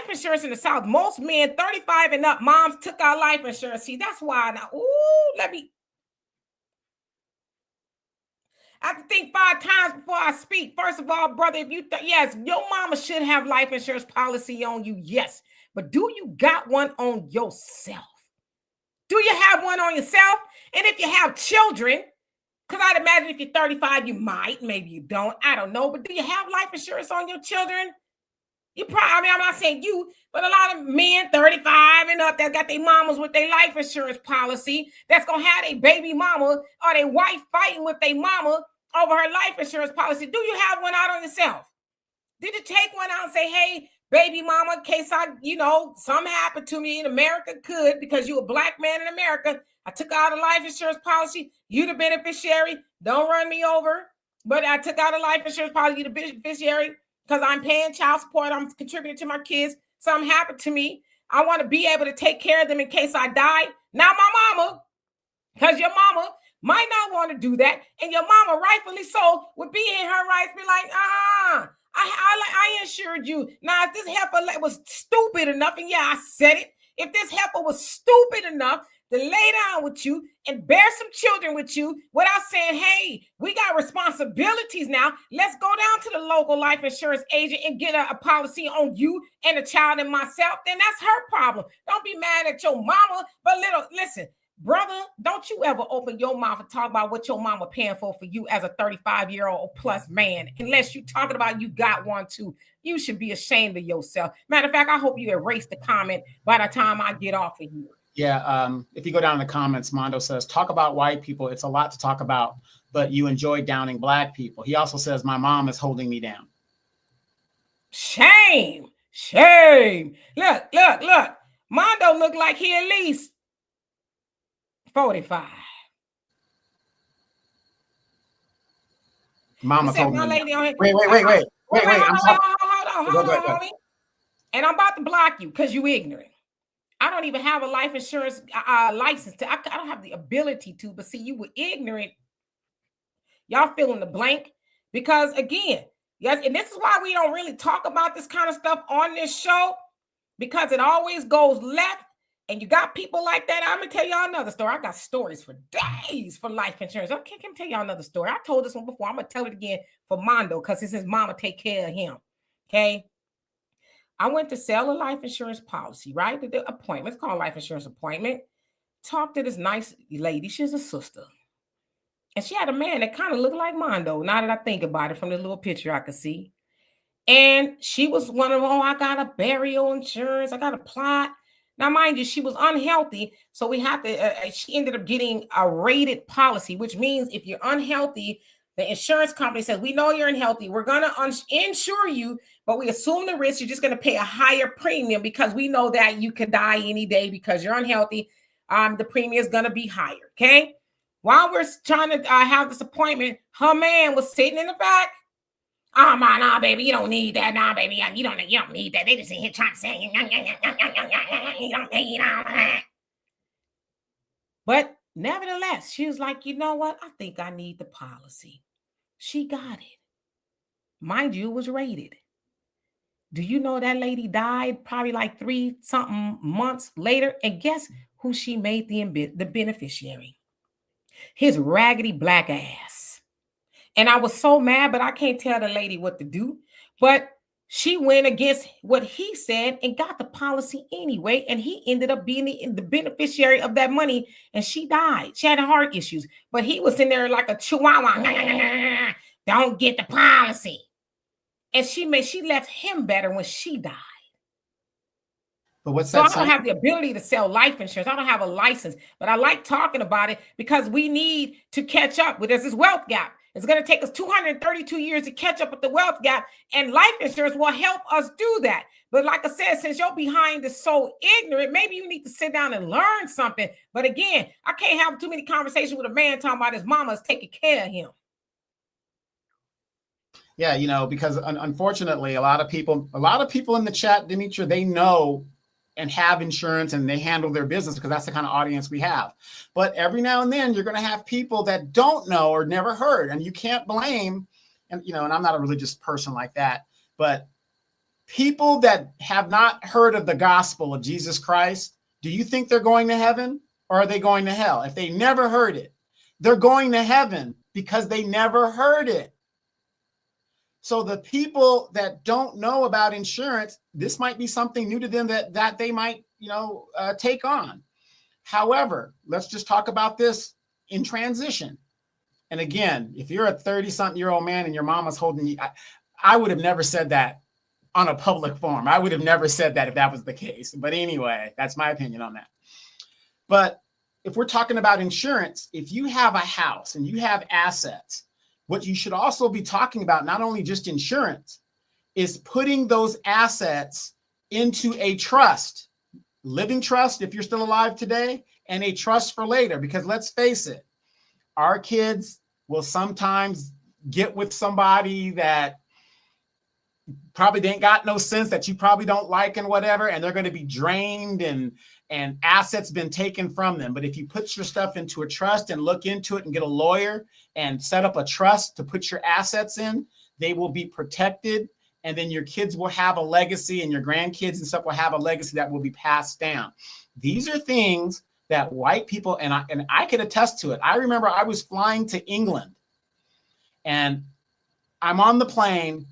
insurance in the South, most men 35 and up, moms took out life insurance. See, that's why now, I have to think 5 times before I speak. First of all, brother, if yes, your mama should have life insurance policy on you, yes. But do you got one on yourself? Do you have one on yourself? And if you have children, because I'd imagine if you're 35, you might, maybe you don't, I don't know. But do you have life insurance on your children? You probably, I'm not saying you, but a lot of men 35 and up that got their mamas with their life insurance policy that's going to have their baby mama or their wife fighting with their mama over her life insurance policy. Do you have one out on yourself? Did you take one out and say, hey, baby mama, in case something happened to me in America, could, because you're a Black man in America, I took out a life insurance policy, you the beneficiary, don't run me over, but I took out a life insurance policy, you the beneficiary, because I'm paying child support, I'm contributing to my kids, something happened to me, I want to be able to take care of them in case I die. Now my mama, because your mama might not want to do that, and your mama, rightfully so, would be in her rights, be like, I insured you. Now, if this heifer was stupid enough, and yeah, I said it, if this heifer was stupid enough to lay down with you and bear some children with you without saying, hey, we got responsibilities now. Let's go down to the local life insurance agent and get a policy on you and a child and myself. Then that's her problem. Don't be mad at your mama. But listen, brother, don't you ever open your mouth and talk about what your mama paying for you as a 35-year-old plus man, unless you talking about you got one too. You should be ashamed of yourself. Matter of fact, I hope you erase the comment by the time I get off of here. Yeah, if you go down in the comments, Mondo says, talk about white people. It's a lot to talk about, but you enjoy downing black people. He also says, my mom is holding me down. Shame, shame. Look. Mondo look like he at least 45. Mama told me. Wait. Hold on. And I'm about to block you because you ignorant. I don't even have a life insurance license. I don't have the ability to, but see, you were ignorant. Y'all fill in the blank because again, yes, and this is why we don't really talk about this kind of stuff on this show because it always goes left. And you got people like that. I'm gonna tell y'all another story. I got stories for days for life insurance. I can't tell y'all another story. I told this one before. I'm gonna tell it again for Mondo because it's his mama take care of him. Okay. I went to sell a life insurance policy, right? The appointment. It's called life insurance appointment. Talked to this nice lady. She's a sister. And she had a man that kind of looked like Mondo. Now that I think about it from this little picture I could see. And she was one of them, oh, I got a burial insurance. I got a plot. Now, mind you, she was unhealthy. So we have to, she ended up getting a rated policy, which means if you're unhealthy, the insurance company says, we know you're unhealthy. We're going to insure you, but we assume the risk. You're just going to pay a higher premium because we know that you could die any day because you're unhealthy. The premium is going to be higher. Okay. While we're trying to have this appointment, her man was sitting in the back. Oh, my, nah, baby, you don't need that. Nah, baby, you don't need that. They just in here trying to say, you don't need that. But nevertheless, she was like, you know what? I think I need the policy. She got it. Mind you, it was rated. Do you know that lady died probably like 3-something months later? And guess who she made the beneficiary? His raggedy black ass. And I was so mad, but I can't tell the lady what to do. But she went against what he said and got the policy anyway. And he ended up being the beneficiary of that money. And she died. She had heart issues. But he was in there like a chihuahua. Don't get the policy. And she left him better when she died. But what's so that? I don't have the ability to sell life insurance. I don't have a license, but I like talking about it because we need to catch up with this wealth gap. It's going to take us 232 years to catch up with the wealth gap, and life insurance will help us do that. But like I said, since your behind is so ignorant, maybe you need to sit down and learn something. But again, I can't have too many conversations with a man talking about his mama's taking care of him. Yeah, you know, because unfortunately, a lot of people in the chat, Demetra, they know and have insurance and they handle their business because that's the kind of audience we have. But every now and then you're going to have people that don't know or never heard, and you can't blame, and you know, and I'm not a religious person like that, but people that have not heard of the gospel of Jesus Christ, do you think they're going to heaven or are they going to hell? If they never heard it, they're going to heaven because they never heard it. So the people that don't know about insurance, this might be something new to them that they might, you know, take on. However, let's just talk about this in transition. And again, if you're a 30-something-year-old man and your mama's holding you, I would have never said that on a public forum. I would have never said that if that was the case. But anyway, that's my opinion on that. But if we're talking about insurance, if you have a house and you have assets, what you should also be talking about, not only just insurance, is putting those assets into a trust, living trust if you're still alive today, and a trust for later. Because let's face it, our kids will sometimes get with somebody that probably ain't got no sense, that you probably don't like and whatever, and they're going to be drained and assets been taken from them. But if you put your stuff into a trust and look into it and get a lawyer and set up a trust to put your assets in, they will be protected. And then your kids will have a legacy and your grandkids and stuff will have a legacy that will be passed down. These are things that white people, and I can attest to it. I remember I was flying to England, and I'm on the plane,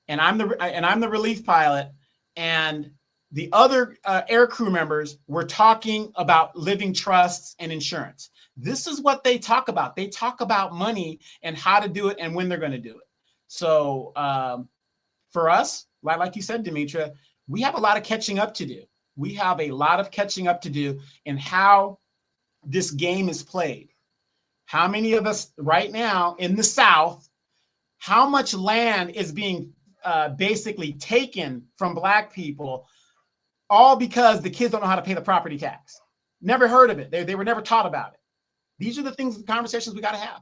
and I'm the relief pilot, and the other air crew members were talking about living trusts and insurance. This is what they talk about. They talk about money and how to do it and when they're going to do it. So for us, like you said, Demetra, we have a lot of catching up to do. We have a lot of catching up to do in how this game is played. How many of us right now in the South, how much land is being basically taken from Black people, all because the kids don't know how to pay the property tax? Never heard of it. They were never taught about it. These are the things, the conversations we got to have.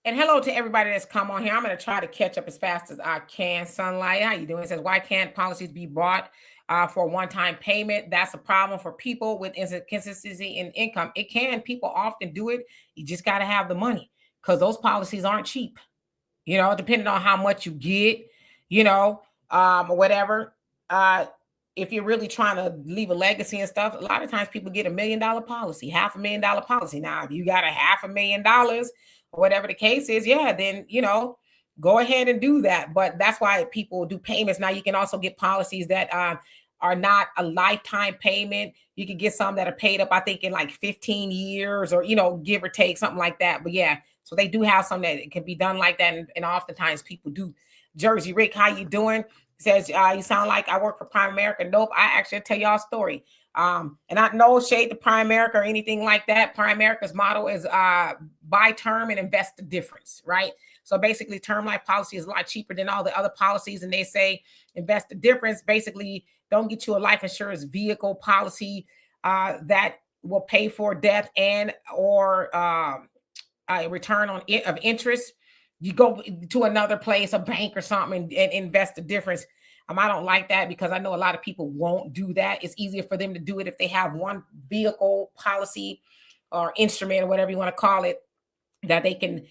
And hello to everybody that's come on here. I'm going to try to catch up as fast as I can. Sunlight, how you doing? It says, why can't policies be bought for a one-time payment? That's a problem for people with inconsistency in income. It can. People often do it. You just got to have the money, because those policies aren't cheap, you know, depending on how much you get, you know, or whatever. If you're really trying to leave a legacy and stuff, a lot of times people get $1 million policy, $500,000 policy. Now, if you got $500,000 or whatever the case is, yeah, then, you know, go ahead and do that. But that's why people do payments. Now, you can also get policies that are not a lifetime payment. You can get some that are paid up, I think, in like 15 years or, you know, give or take, something like that. But yeah, so they do have some that it can be done like that. And oftentimes people do. Jersey Rick, how you doing? Says, you sound like I work for Primerica. Nope, I actually tell y'all a story. And not no shade to Primerica or anything like that. Primerica's motto is buy term and invest the difference, right? So basically, term life policy is a lot cheaper than all the other policies. And they say invest the difference. Basically, don't get you a life insurance vehicle policy that will pay for death and or a return on of interest. You go to another place, a bank or something, and invest the difference. I don't like that, because I know a lot of people won't do that. It's easier for them to do it if they have one vehicle policy or instrument or whatever you want to call it, that they can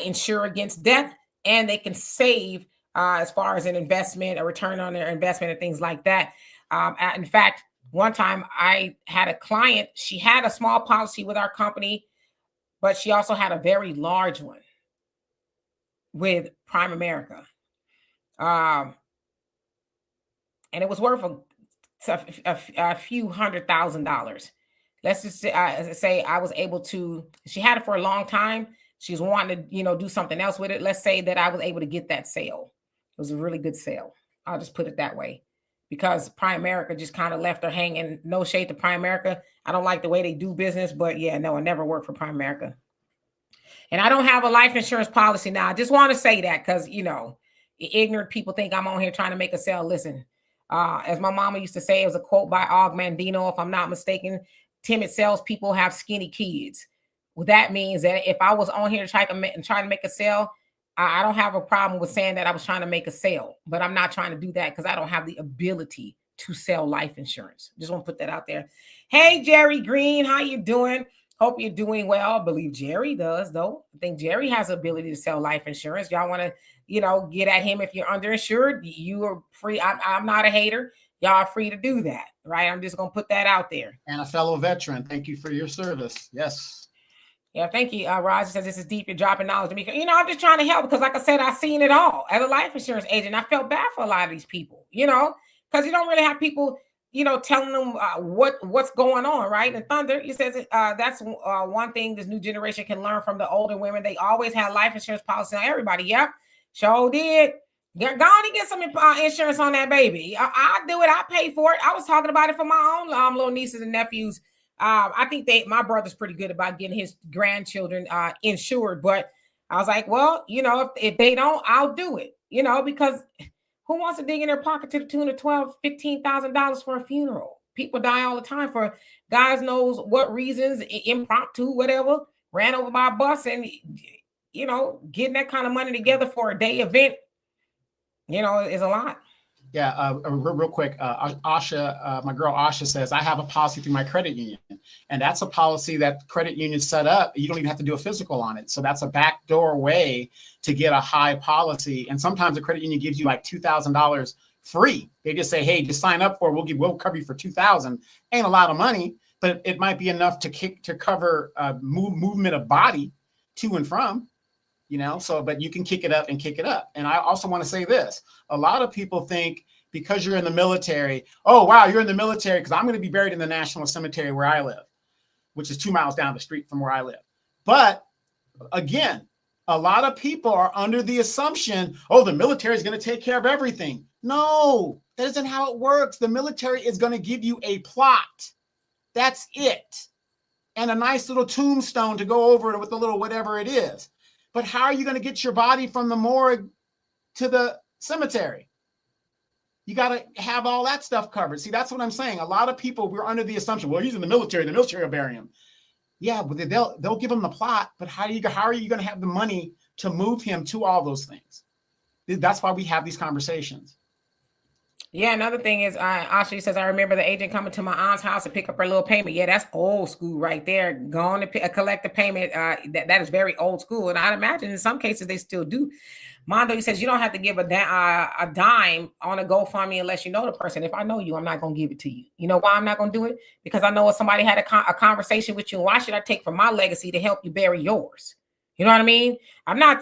insure against death, and they can save as far as an investment, a return on their investment and things like that. In fact, one time I had a client, she had a small policy with our company, but she also had a very large one with Primerica. And it was worth a few $100,000. Let's just say I was able to, she had it for a long time. She's wanting to, you know, do something else with it. Let's say that I was able to get that sale. It was a really good sale. I'll just put it that way, because Primerica just kind of left her hanging. No shade to Primerica. I don't like the way they do business, but yeah, no, I never worked for Primerica. And I don't have a life insurance policy now. I just want to say that, because, you know, ignorant people think I'm on here trying to make a sale. Listen, as my mama used to say, it was a quote by Og Mandino, if I'm not mistaken, timid salespeople have skinny kids. Well, that means that if I was on here trying to make a sale, I don't have a problem with saying that I was trying to make a sale, but I'm not trying to do that because I don't have the ability to sell life insurance. Just want to put that out there. Hey, Jerry Green, how you doing? Hope you're doing well. I believe Jerry does, though. I think Jerry has the ability to sell life insurance. Y'all want to, you know, get at him if you're underinsured. You are free. I'm not a hater. Y'all are free to do that, right? I'm just going to put that out there. And a fellow veteran, thank you for your service. Yes. Yeah, thank you. Roger says this is deep. You're dropping knowledge to me. You know, I'm just trying to help because, like I said, I've seen it all as a life insurance agent. I felt bad for a lot of these people, you know, because you don't really have people, you know, telling them what's going on, right? And Thunder, he says that's one thing this new generation can learn from the older women. They always had life insurance policy on everybody. Yep, sure did. Go on and get some insurance on that baby. I do it. I pay for it. I was talking about it for my own little nieces and nephews. I think my brother's pretty good about getting his grandchildren insured. But I was like, well, you know, if they don't, I'll do it, you know, because who wants to dig in their pocket to the tune of $12,000, $15,000 for a funeral? People die all the time for God knows what reasons, impromptu, whatever, ran over by a bus, and, you know, getting that kind of money together for a day event, you know, is a lot. Yeah, real quick, Asha, my girl Asha says, I have a policy through my credit union. And that's a policy that credit union set up. You don't even have to do a physical on it. So that's a backdoor way to get a high policy. And sometimes the credit union gives you like $2,000 free. They just say, hey, just sign up for it. We'll cover you for $2,000. Ain't a lot of money, but it might be enough to cover movement of body to and from, but you can kick it up and kick it up. And I also want to say this. A lot of people think because you're in the military, oh, wow, you're in the military because I'm going to be buried in the National Cemetery where I live, which is 2 miles down the street from where I live. But again, a lot of people are under the assumption, oh, the military is going to take care of everything. No, that isn't how it works. The military is going to give you a plot. That's it. And a nice little tombstone to go over it with a little whatever it is. But how are you going to get your body from the morgue to the cemetery? You got to have all that stuff covered. See, that's what I'm saying. A lot of people, we're under the assumption, well, he's in the military will bury him. Yeah, but they'll give him the plot, but how are you going to have the money to move him to all those things? That's why we have these conversations. Yeah, another thing is, Ashley says, I remember the agent coming to my aunt's house to pick up her little payment. Yeah, that's old school right there. Going to collect the payment. That is very old school. And I'd imagine in some cases they still do. Mondo, he says, you don't have to give a dime on a GoFundMe unless you know the person. If I know you, I'm not going to give it to you. You know why I'm not going to do it? Because I know if somebody had a conversation with you, why should I take from my legacy to help you bury yours? You know what I mean?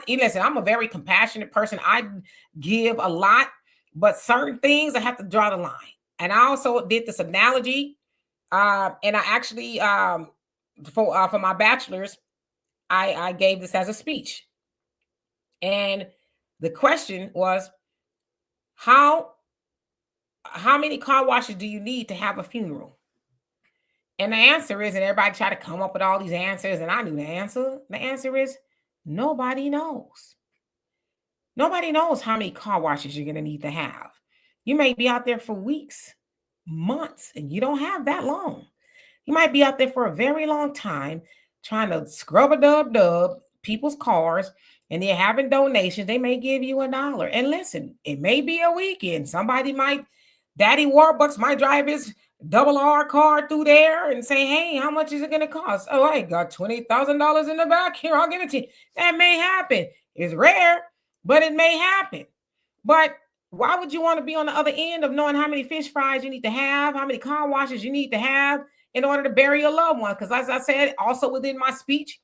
Listen, I'm a very compassionate person. I give a lot. But certain things I have to draw the line. And I also did this analogy. And I actually, for my bachelor's, I gave this as a speech. And the question was, how many car washes do you need to have a funeral? And the answer is, and everybody try to come up with all these answers, and I knew the answer. The answer is, nobody knows. Nobody knows how many car washes you're going to need to have. You may be out there for weeks, months, and you don't have that long. You might be out there for a very long time trying to scrub a dub people's cars, and they're having donations. They may give you $1. And listen, it may be a weekend. Daddy Warbucks might drive his double R car through there and say, hey, how much is it going to cost? Oh, I got $20,000 in the back. Here, I'll give it to you. That may happen. It's rare, but it may happen. But why would you want to be on the other end of knowing how many fish fries you need to have, how many car washes you need to have in order to bury a loved one? Because as I said, also within my speech,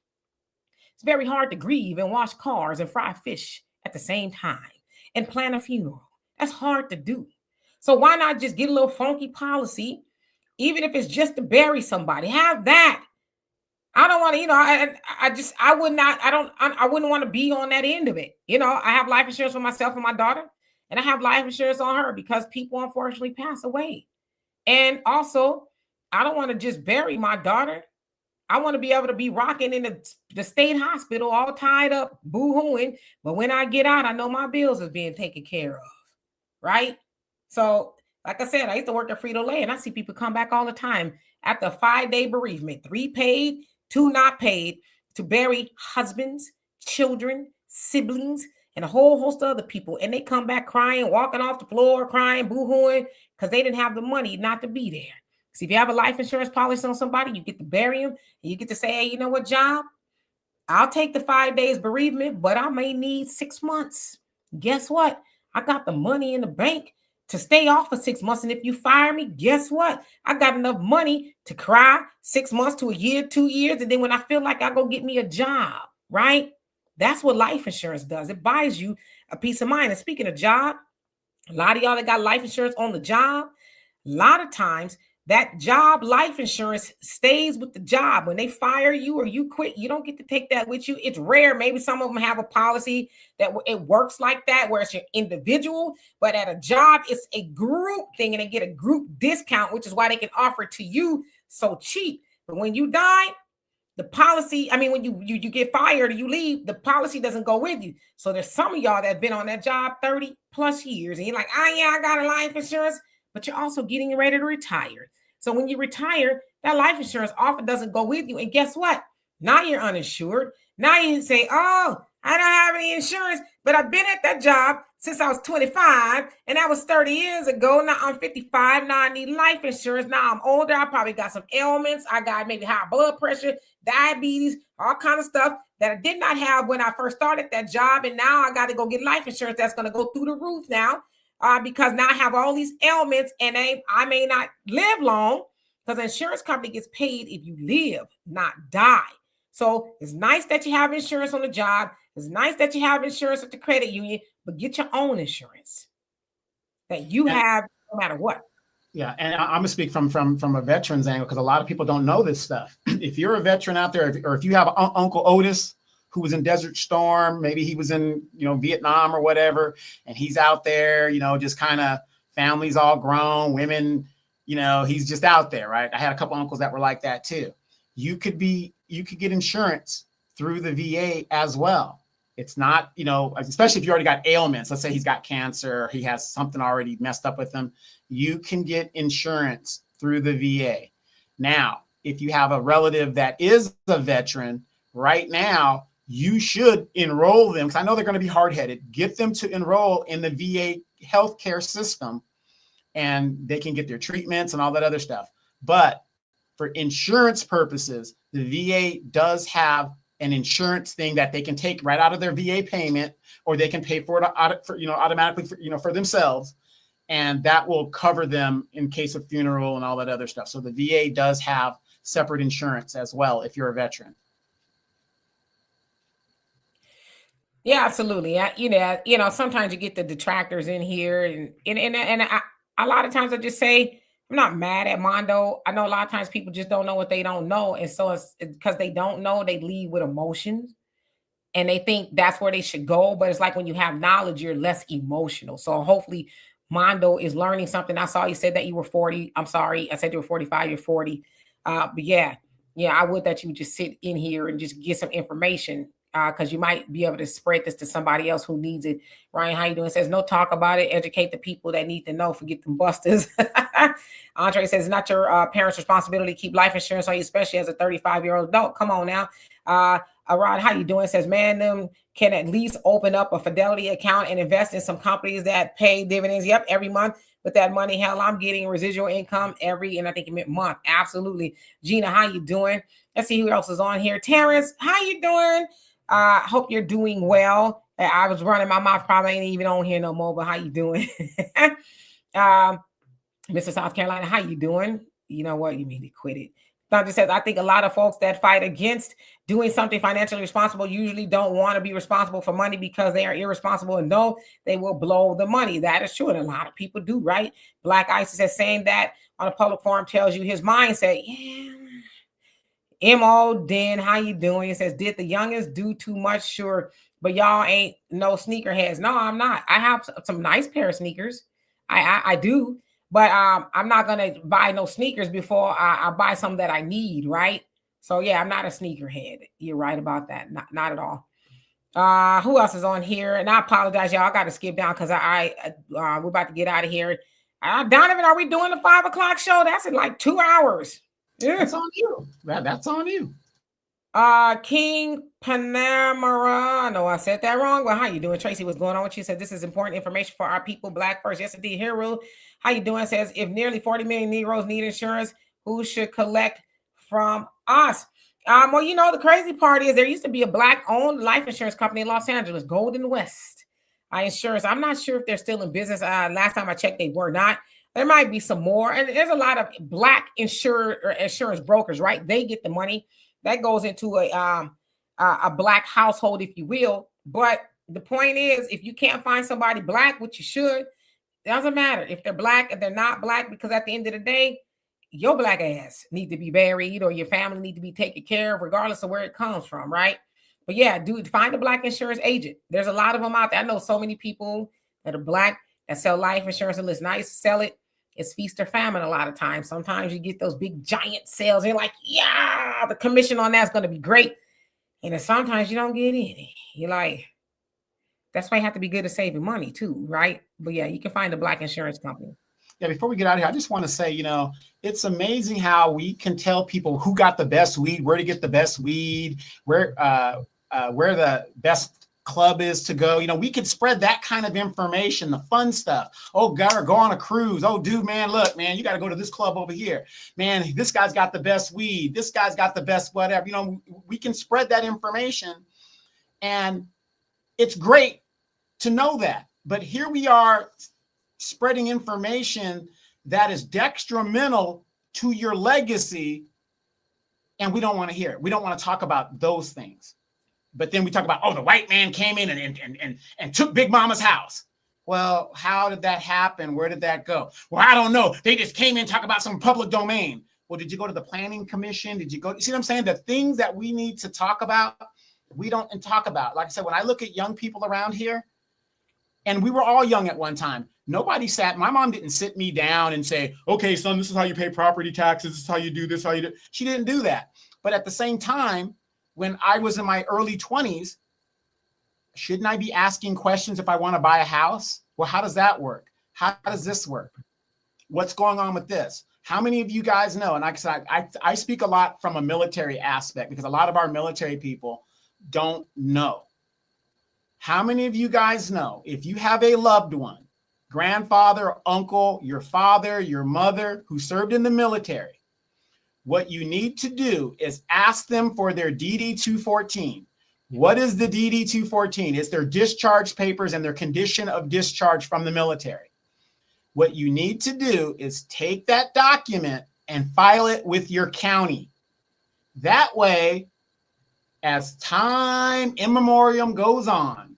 it's very hard to grieve and wash cars and fry fish at the same time and plan a funeral. That's hard to do. So why not just get a little funky policy, even if it's just to bury somebody? Have that. I don't want to, I wouldn't want to be on that end of it. I have life insurance for myself and my daughter, and I have life insurance on her because people unfortunately pass away. And also, I don't want to just bury my daughter. I want to be able to be rocking in the state hospital all tied up, boo-hooing. But when I get out, I know my bills are being taken care of, right? So, like I said, I used to work at Frito-Lay, and I see people come back all the time after a 5-day bereavement, 3 paid, 2 not paid, to bury husbands, children, siblings, and a whole host of other people. And they come back crying, walking off the floor, crying, boo-hooing, because they didn't have the money not to be there. See, if you have a life insurance policy on somebody, you get to bury them, and you get to say, hey, you know what, Job? I'll take the 5 days bereavement, but I may need 6 months. Guess what? I got the money in the bank to stay off for 6 months. And if you fire me, guess what? I got enough money to cry 6 months to a year, 2 years. And then when I feel like I go get me a job, right? That's what life insurance does. It buys you a peace of mind. And speaking of job, a lot of y'all that got life insurance on the job, a lot of times that job life insurance stays with the job. When they fire you or you quit, you don't get to take that with you. It's rare. Maybe some of them have a policy that it works like that, where it's your individual, but at a job, it's a group thing, and they get a group discount, which is why they can offer it to you so cheap. But when you die, the policy, when you get fired or you leave, the policy doesn't go with you. So there's some of y'all that have been on that job 30 plus years, and you're like, oh yeah, I got a life insurance, but you're also getting ready to retire. So when you retire, that life insurance often doesn't go with you. And guess what? Now you're uninsured. Now you say, oh, I don't have any insurance, but I've been at that job since I was 25, and that was 30 years ago. Now I'm 55. Now I need life insurance. Now I'm older. I probably got some ailments. I got maybe high blood pressure, diabetes, all kind of stuff that I did not have when I first started that job. And now I got to go get life insurance that's going to go through the roof now. because now I have all these ailments and I may not live long because the insurance company gets paid if you live, not die. So it's nice that you have insurance on the job. It's nice that you have insurance at the credit union, but get your own insurance that you have no matter what. Yeah, and I'm gonna speak from a veteran's angle because a lot of people don't know this stuff. If you're a veteran out there, or if you have Uncle Otis who was in Desert Storm, maybe he was in Vietnam or whatever, and he's out there, just kind of families all grown, women, he's just out there, right? I had a couple uncles that were like that too. You could get insurance through the VA as well. It's not, especially if you already got ailments. Let's say he's got cancer, he has something already messed up with him. You can get insurance through the VA. Now, if you have a relative that is a veteran, right now, you should enroll them, because I know they're going to be hard-headed. Get them to enroll in the VA healthcare system, and they can get their treatments and all that other stuff. But for insurance purposes, the VA does have an insurance thing that they can take right out of their VA payment, or they can pay for it automatically for themselves, and that will cover them in case of funeral and all that other stuff. So the VA does have separate insurance as well if you're a veteran. Yeah, absolutely. Sometimes you get the detractors in here, and a lot of times I just say, I'm not mad at Mondo. I know a lot of times people just don't know what they don't know. And so it's because they don't know, they lead with emotions and they think that's where they should go. But it's like when you have knowledge, you're less emotional. So hopefully Mondo is learning something. I saw you said that you were 40. I'm sorry. I said you were 45, you're 40. But yeah, I would that you would just sit in here and just get some information, because you might be able to spread this to somebody else who needs it. Ryan, how you doing? Says, no talk about it. Educate the people that need to know. Forget them busters. Andre says, it's not your parents' responsibility to keep life insurance on you, especially as a 35-year-old adult. Come on now. Rod, how you doing? Says, man, them can at least open up a Fidelity account and invest in some companies that pay dividends. Yep, every month. With that money, hell, I'm getting residual income and I think it meant month. Absolutely. Gina, how you doing? Let's see who else is on here. Terrence, how you doing? Hope you're doing well. I was running my mouth, probably ain't even on here no more, but how you doing? Mr. South Carolina, how you doing? You know what? You mean to quit it. Thunder says, I think a lot of folks that fight against doing something financially responsible usually don't want to be responsible for money because they are irresponsible and know they will blow the money. That is true. And a lot of people do, right? Black Ice says saying that on a public forum tells you his mindset. Yeah. M.O. Den, how you doing? It says, did the youngest do too much? Sure. But y'all ain't no sneakerheads. No, I'm not. I have some nice pair of sneakers. I do. But I'm not going to buy no sneakers before I buy some that I need, right? So, yeah, I'm not a sneakerhead. You're right about that. Not at all. Who else is on here? And I apologize, y'all. I got to skip down because we're about to get out of here. Donovan, are we doing the 5 o'clock show? That's in like 2 hours. Yeah. That's on you. That's on you. King Panamera. No, I said that wrong. Well, how you doing? Tracy, what's going on with you? Said this is important information for our people. Black first. Yes, indeed. Hero, how you doing? Says if nearly 40 million Negroes need insurance, who should collect from us? Well, the crazy part is there used to be a Black-owned life insurance company in Los Angeles, Golden West Insurance. I'm not sure if they're still in business. Last time I checked, they were not. There might be some more. And there's a lot of Black insurance brokers, right? They get the money that goes into a Black household, if you will. But the point is, if you can't find somebody Black, which you should, it doesn't matter if they're Black, if they're not Black, because at the end of the day, your Black ass need to be buried or your family need to be taken care of, regardless of where it comes from, right? But yeah, dude, find a Black insurance agent. There's a lot of them out there. I know so many people that are Black that sell life insurance, and listen, I used to sell it. It's feast or famine a lot of times. Sometimes you get those big giant sales. And you're like, yeah, the commission on that's going to be great. And then sometimes you don't get any. You're like, that's why you have to be good at saving money too, right? But yeah, you can find a Black insurance company. Yeah, before we get out of here, I just want to say, it's amazing how we can tell people who got the best weed, where to get the best weed, where the best club is to go. We could spread that kind of information, the fun stuff. Oh, gotta go on a cruise. Oh, dude, man, look, man, you got to go to this club over here. Man, this guy's got the best weed. This guy's got the best whatever. We can spread that information, and it's great to know that. But here we are spreading information that is detrimental to your legacy, and we don't want to hear it. We don't want to talk about those things. But then we talk about, oh, the white man came in and took Big Mama's house. Well, how did that happen? Where did that go? Well, I don't know. They just came in and talk about some public domain. Well, did you go to the planning commission? Did you go? You see what I'm saying? The things that we need to talk about, we don't talk about. Like I said, when I look at young people around here, and we were all young at one time, nobody sat, my mom didn't sit me down and say, okay, son, this is how you pay property taxes. This is how you do this, how you do. She didn't do that. But at the same time, when I was in my early 20s, shouldn't I be asking questions if I want to buy a house? Well, how does that work? How does this work? What's going on with this? How many of you guys know? And like I said, I speak a lot from a military aspect because a lot of our military people don't know. How many of you guys know if you have a loved one, grandfather, uncle, your father, your mother who served in the military, what you need to do is ask them for their DD-214. What is the DD-214? It's their discharge papers and their condition of discharge from the military. What you need to do is take that document and file it with your county. That way, as time immemorial goes on,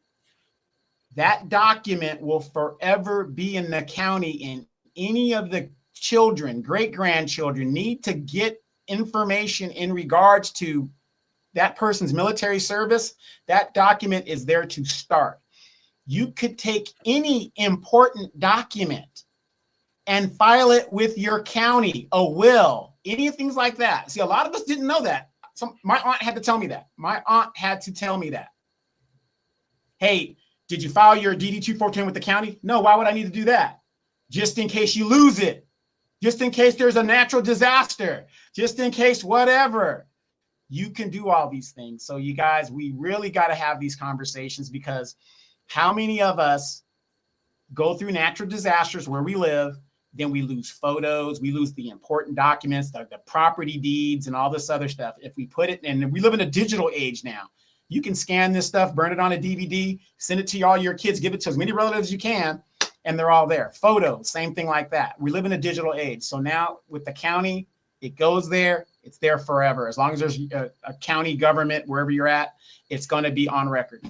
that document will forever be in the county, and any of the children, great-grandchildren need to get information in regards to that person's military service. That document is there to start. You could take any important document and file it with your county, a will, any things like that. See, a lot of us didn't know that. My aunt had to tell me that. My aunt had to tell me that. Hey, did you file your DD-214 with the county? No, why would I need to do that? Just in case you lose it. Just in case there's a natural disaster. Just in case whatever. You can do all these things. So you guys, we really got to have these conversations, because how many of us go through natural disasters where we live, then we lose photos, we lose the important documents, the property deeds and all this other stuff. If we put it, and we live in a digital age now, you can scan this stuff, burn it on a DVD, send it to all your kids, give it to as many relatives as you can, and they're all there. Photos, same thing like that. We live in a digital age. So now with the county, it goes there. It's there forever. As long as there's a county government, wherever you're at, it's going to be on record.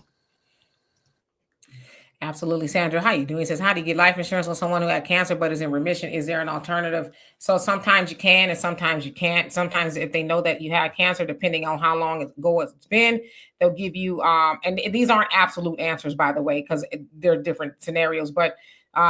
Absolutely. Sandra, how you doing? It says, how do you get life insurance on someone who had cancer but is in remission? Is there an alternative? So sometimes you can and sometimes you can't. Sometimes if they know that you had cancer, depending on how long ago it's been, they'll give you, and these aren't absolute answers, by the way, because there are different scenarios, but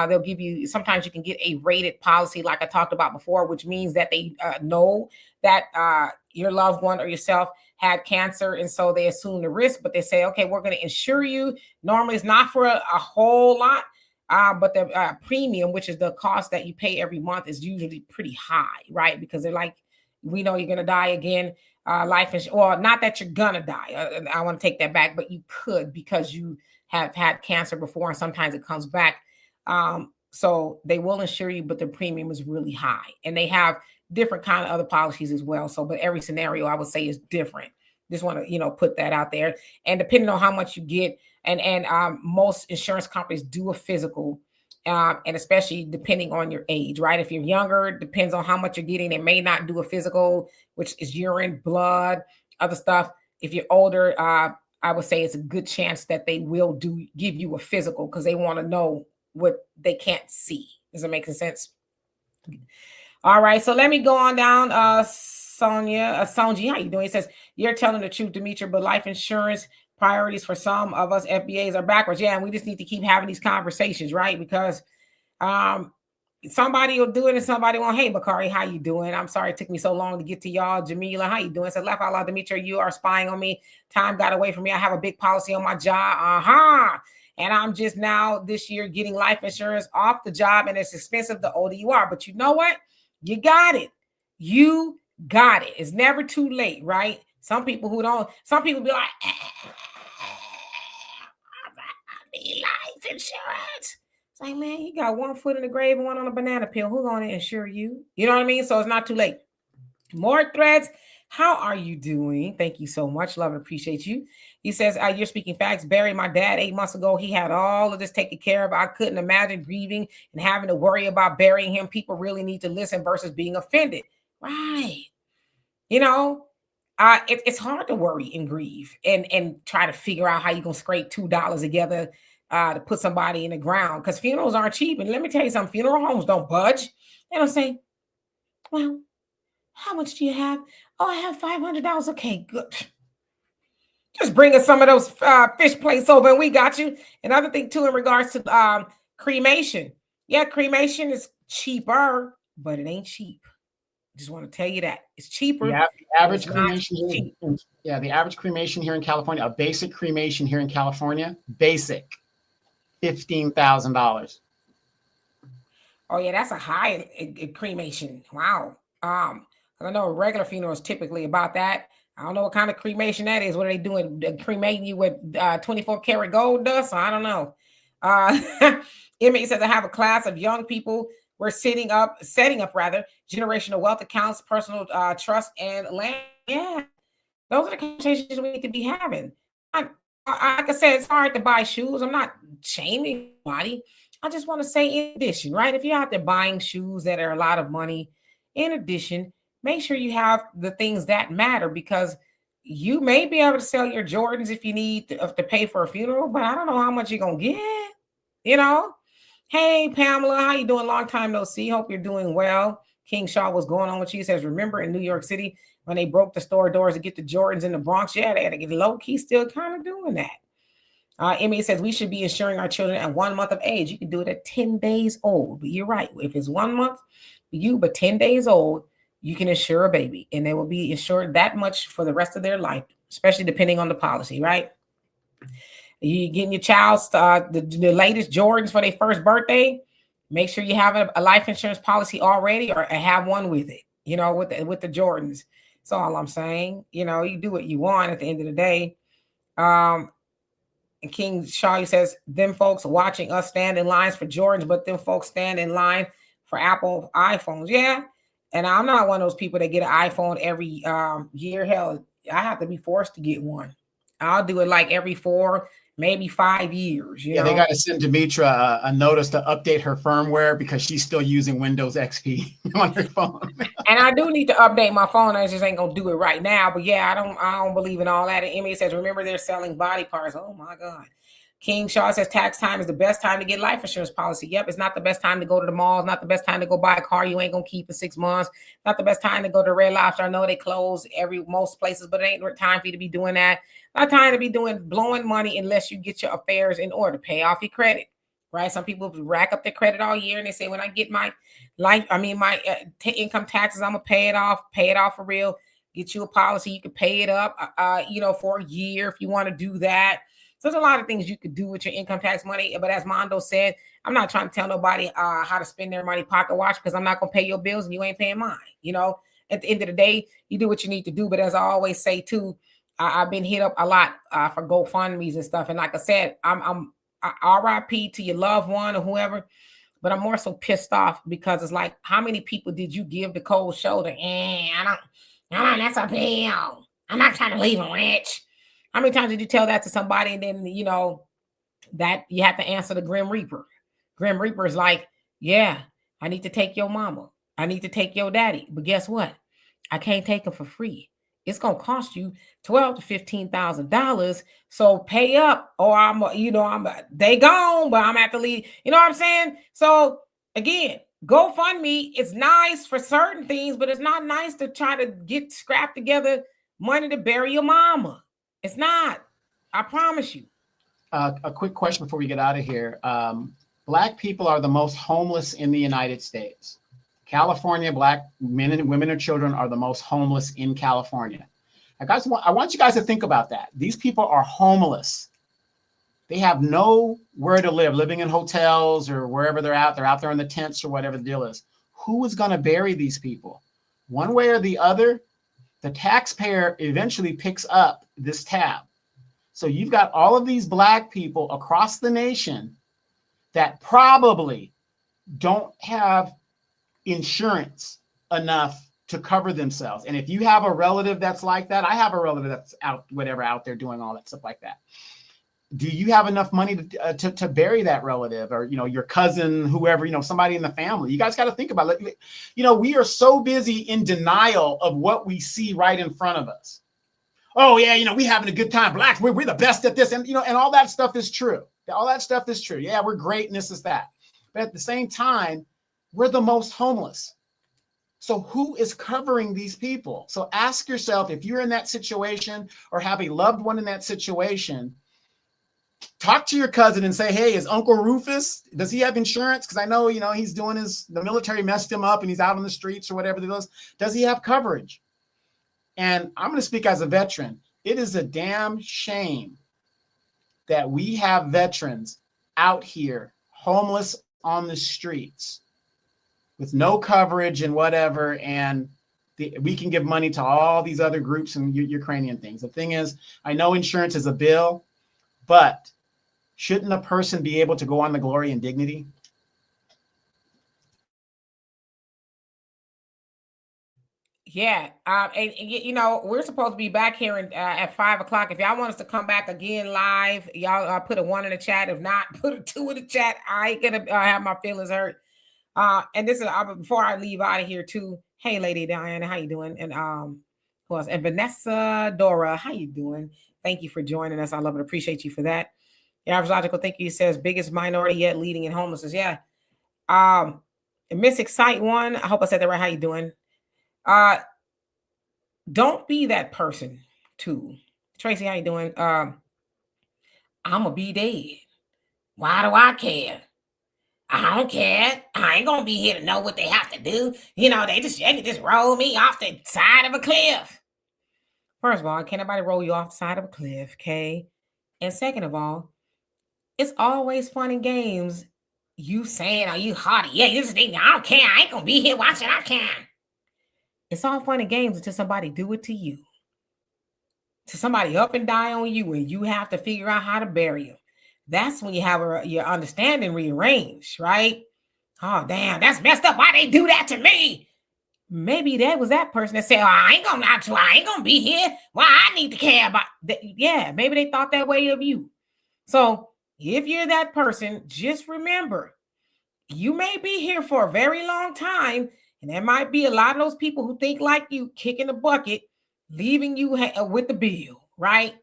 they'll give you, sometimes you can get a rated policy like I talked about before, which means that they know that your loved one or yourself had cancer, and so they assume the risk, but they say, okay, we're going to insure you. Normally it's not for a whole lot, but the premium, which is the cost that you pay every month, is usually pretty high, right? Because they're like, we know you're going to die again. Life insurance, well, not that you're going to die. I want to take that back, but you could, because you have had cancer before and sometimes it comes back. So they will insure you, but the premium is really high, and they have different kind of other policies as well. So, but every scenario I would say is different. Just want to, put that out there. And depending on how much you get, and most insurance companies do a physical, and especially depending on your age, right? If you're younger, it depends on how much you're getting. They may not do a physical, which is urine, blood, other stuff. If you're older, I would say it's a good chance that they will give you a physical, because they want to know what they can't see. Does it make sense? All right, so let me go on down. Sonji, how you doing? It says, you're telling the truth, Demetria, but life insurance priorities for some of us FBAs are backwards. Yeah, and we just need to keep having these conversations, right? Because somebody will do it and somebody won't. Hey, Bakari, how you doing? I'm sorry it took me so long to get to y'all. Jamila, how you doing? It says, laugh out loud, Demetria, you are spying on me. Time got away from me. I have a big policy on my job. And I'm just now this year getting life insurance off the job, and it's expensive the older you are. But you know what? You got it. You got it. It's never too late, right? Some people be like, I need life insurance. It's like, man, you got one foot in the grave and one on a banana peel. Who's going to insure you? You know what I mean? So it's not too late. More threads. How are you doing? Thank you so much. Love and appreciate you. He says, you're speaking facts. Buried my dad 8 months ago. He had all of this taken care of. I couldn't imagine grieving and having to worry about burying him. People really need to listen versus being offended. Right. You know, it's hard to worry and grieve and try to figure out how you're going to scrape $2 together to put somebody in the ground because funerals aren't cheap. And let me tell you something, funeral homes don't budge. They don't say, well, how much do you have? Oh, I have $500. Okay, good. Just bring us some of those fish plates over and we got you. Another thing, too, in regards to cremation. Yeah, cremation is cheaper, but it ain't cheap. Just want to tell you that. It's cheaper. Yeah, the average cremation the average cremation here in California, a basic cremation here in California, basic, $15,000. Oh, yeah, that's a high cremation. Wow. I know a regular funeral is typically about that. I don't know what kind of cremation that is. What are they doing? Cremating you with 24 karat gold dust? I don't know. Emmy says I have a class of young people. We're setting up generational wealth accounts, personal trust, and land. Yeah, those are the conversations we need to be having. Like I said, it's hard to buy shoes. I'm not shaming anybody. I just want to say, in addition, right? If you're out there buying shoes that are a lot of money, in addition, make sure you have the things that matter because you may be able to sell your Jordans if you need to pay for a funeral, but I don't know how much you're gonna get. You know. Hey Pamela, how you doing? Long time no see. Hope you're doing well. King Shaw, what's going on with you? He says, remember in New York City when they broke the store doors to get the Jordans in the Bronx? Yeah, they had to get low key, still kind of doing that. Emmy says we should be insuring our children at 1 month of age. You can do it at 10 days old. But you're right. If it's 1 month for you, but 10 days old, you can insure a baby and they will be insured that much for the rest of their life, especially depending on the policy, right? You getting your child's the latest Jordans for their first birthday. Make sure you have a life insurance policy already or have one with it, you know, with the Jordans. That's all I'm saying. You know, you do what you want at the end of the day. And King Shaw says, them folks watching us stand in lines for Jordans, but them folks stand in line for Apple iPhones. Yeah. And I'm not one of those people that get an iPhone every year. Hell, I have to be forced to get one. I'll do it like every 4, maybe 5 years. You know? They got to send Demetra a notice to update her firmware because she's still using Windows XP on her phone. And I do need to update my phone. I just ain't gonna do it right now. But yeah, I don't believe in all that. And Emmy says, remember they're selling body parts. Oh my God. King Shaw says tax time is the best time to get life insurance policy. Yep, it's not the best time to go to the mall. It's not the best time to go buy a car you ain't gonna keep for 6 months. Not the best time to go to Red Lobster. I know they close most places, but it ain't time for you to be doing that. Not time to be blowing money unless you get your affairs in order. Pay off your credit, right? Some people rack up their credit all year and they say, when I get my income taxes, I'm gonna pay it off for real. Get you a policy, you can pay it up, for a year if you want to do that. So there's a lot of things you could do with your income tax money. But as Mondo said, I'm not trying to tell nobody how to spend their money pocket watch because I'm not going to pay your bills and you ain't paying mine. You know, at the end of the day, you do what you need to do. But as I always say, too, I've been hit up a lot for GoFundMe's and stuff. And like I said, I'm RIP to your loved one or whoever. But I'm more so pissed off because it's like, how many people did you give the cold shoulder? I don't, that's a bill. I'm not trying to leave them rich. How many times did you tell that to somebody and then, that you have to answer the Grim Reaper? Grim Reaper is like, yeah, I need to take your mama. I need to take your daddy. But guess what? I can't take them for free. It's going to cost you $12,000 to $15,000. So pay up or they gone, but I'm at the lead. You know what I'm saying? So again, GoFundMe is nice for certain things, but it's not nice to try to scrap together money to bury your mama. It's not. I promise you. A quick question before we get out of here. Black people are the most homeless in the United States. California, Black men and women and children are the most homeless in California. I want you guys to think about that. These people are homeless. They have nowhere to live, living in hotels or wherever they're out. They're out there in the tents or whatever the deal is. Who is going to bury these people? One way or the other, the taxpayer eventually picks up this tab. So you've got all of these Black people across the nation that probably don't have insurance enough to cover themselves. And if you have a relative that's like that, I have a relative that's out there doing all that stuff like that. Do you have enough money to bury that relative, or your cousin, whoever, somebody in the family? You guys got to think about it. We are so busy in denial of what we see right in front of us. Oh yeah, we having a good time. Blacks, we're the best at this, and and all that stuff is true. All that stuff is true. Yeah, we're great, and this is that. But at the same time, we're the most homeless. So who is covering these people? So ask yourself, if you're in that situation or have a loved one in that situation, talk to your cousin and say, hey, is Uncle Rufus, does he have insurance? Because I know, he's doing the military messed him up and he's out on the streets or whatever it is. Does he have coverage? And I'm going to speak as a veteran. It is a damn shame that we have veterans out here homeless on the streets with no coverage and whatever, and we can give money to all these other groups and Ukrainian things. The thing is, I know insurance is a bill, but shouldn't a person be able to go on the glory and dignity? Yeah. And we're supposed to be back here at 5 o'clock. If y'all want us to come back again live, y'all put a 1 in the chat. If not, put a 2 in the chat. I ain't gonna have my feelings hurt. And this is before I leave out of here too. Hey, Lady Diana, how you doing? And who else? And Vanessa Dora, how you doing? Thank you for joining us. I love it. Appreciate you for that. The Average Logical Thinker says biggest minority yet leading in homelessness. Yeah. Miss Excite One, I hope I said that right. How you doing? Don't be that person too. Tracy, how you doing? I'ma be dead. Why do I care? I don't care. I ain't gonna be here to know what they have to do. They can just roll me off the side of a cliff. First of all, can't nobody roll you off the side of a cliff, okay? And second of all, it's always fun and games. You saying, are you haughty? Yeah, this thing, I don't care. I ain't gonna be here watching. I can. It's all fun and games until somebody do it to you. Till somebody up and die on you, and you have to figure out how to bury them. That's when you have your understanding rearranged, right? Oh, damn, that's messed up. Why they do that to me? Maybe that was that person that said, oh, I ain't gonna be here. Why I need to care about that? Yeah, maybe they thought that way of you. So if you're that person, just remember, you may be here for a very long time, and there might be a lot of those people who think like you, kicking the bucket, leaving you with the bill, right?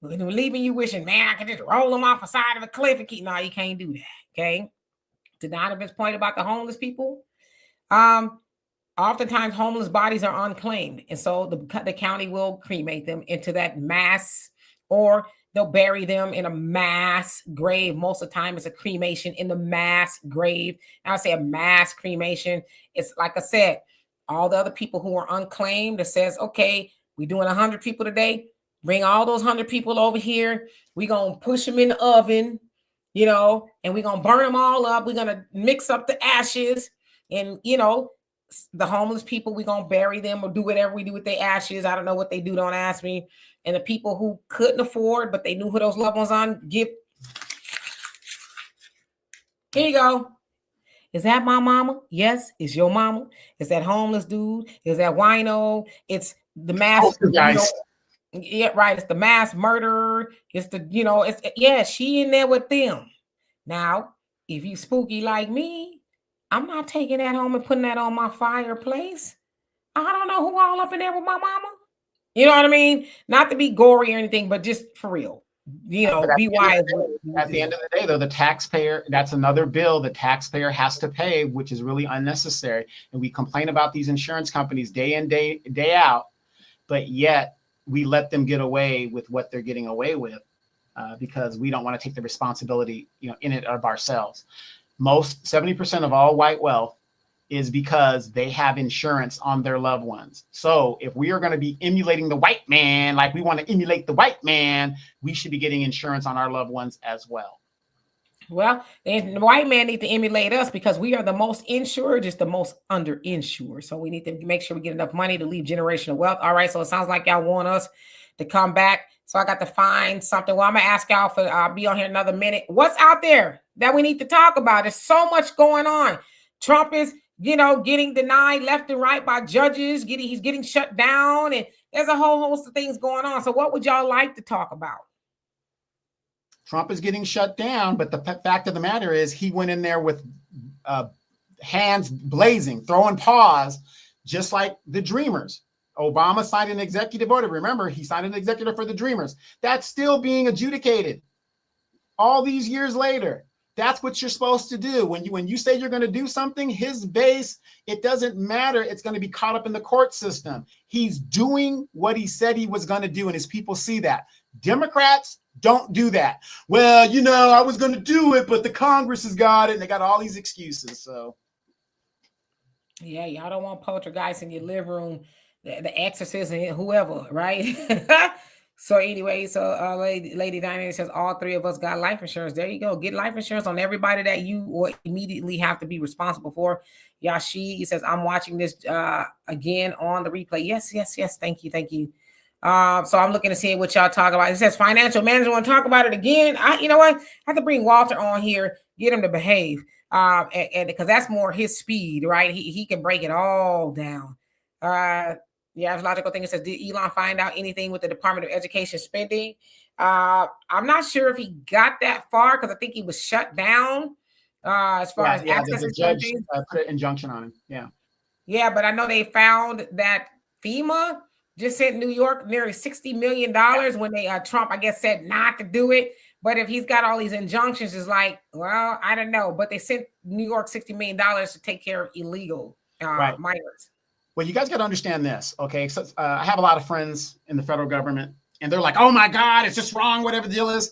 Leaving you wishing, man, I could just roll them off the side of a cliff and keep. No, you can't do that. Okay. To Donovan's point about the homeless people, oftentimes homeless bodies are unclaimed, and so the county will cremate them into that mass, or they'll bury them in a mass grave. Most of the time, it's a cremation in the mass grave. And I say a mass cremation. It's like I said, all the other people who are unclaimed. It says, okay, we're doing 100 people today. Bring all those 100 people over here. We're going to push them in the oven, and we're going to burn them all up. We're going to mix up the ashes, and, the homeless people, we're going to bury them or do whatever we do with their ashes. I don't know what they do. Don't ask me. And the people who couldn't afford, but they knew who those loved ones on, here you go. Is that my mama? Yes. It's your mama. It's that homeless dude. Is that wino? It's the mass. Yeah, right. It's the mass murderer. It's she in there with them. Now, if you spooky like me, I'm not taking that home and putting that on my fireplace. I don't know who all up in there with my mama. You know what I mean? Not to be gory or anything, but just for real. Be wise. At the end of the day, though, the taxpayer, that's another bill the taxpayer has to pay, which is really unnecessary. And we complain about these insurance companies day in, day out, but yet we let them get away with what they're getting away with because we don't want to take the responsibility, in it of ourselves. 70% of all white wealth is because they have insurance on their loved ones. So if we are going to be emulating the white man, like we want to emulate the white man, we should be getting insurance on our loved ones as well. Well, the white man need to emulate us because we are the most insured, just the most underinsured. So we need to make sure we get enough money to leave generational wealth. All right. So it sounds like y'all want us to come back. So I got to find something. Well, I'm going to ask y'all I'll be on here another minute. What's out there that we need to talk about? There's so much going on. Trump is getting denied left and right by judges. He's getting shut down, and there's a whole host of things going on. So, what would y'all like to talk about? Trump is getting shut down, but the fact of the matter is, he went in there with hands blazing, throwing paws, just like the Dreamers. Obama signed an executive order. Remember, he signed an executive for the Dreamers. That's still being adjudicated all these years later. That's what you're supposed to do. When you say you're going to do something, his base, it doesn't matter. It's going to be caught up in the court system. He's doing what he said he was going to do, and his people see that. Democrats don't do that. Well, I was going to do it, but the Congress has got it, and they got all these excuses. So, yeah, y'all don't want poltergeists in your living room, the exorcist and whoever, right? So anyway, Lady Diana says all three of us got life insurance. There you go. Get life insurance on everybody that you will immediately have to be responsible for. Yashi says, I'm watching this again on the replay. Yes. Thank you. So I'm looking to see what y'all talk about. It says financial manager want to talk about it again. You know what? I have to bring Walter on here, get him to behave. And because that's more his speed, right? He can break it all down. Yeah, logical thing. It says, did Elon find out anything with the Department of Education spending? I'm not sure if he got that far because I think he was shut down as far as access. The judge put an injunction on him. Yeah, but I know they found that FEMA just sent New York nearly $60 million when Trump, I guess, said not to do it. But if he's got all these injunctions, it's like, well, I don't know. But they sent New York $60 million to take care of illegal minors. Well, you guys got to understand this, okay? So I have a lot of friends in the federal government, and they're like, oh, my God, it's just wrong, whatever the deal is.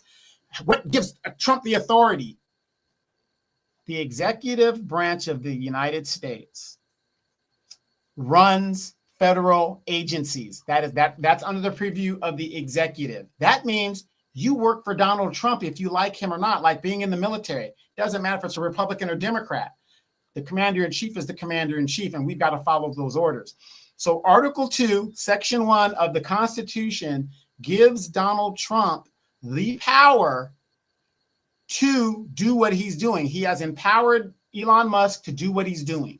What gives Trump the authority? The executive branch of the United States runs federal agencies. That's under the preview of the executive. That means you work for Donald Trump if you like him or not, like being in the military. It doesn't matter if it's a Republican or Democrat. The commander-in-chief is the commander-in-chief, and we've got to follow those orders. So Article 2, Section 1 of the Constitution gives Donald Trump the power to do what he's doing. He has empowered Elon Musk to do what he's doing.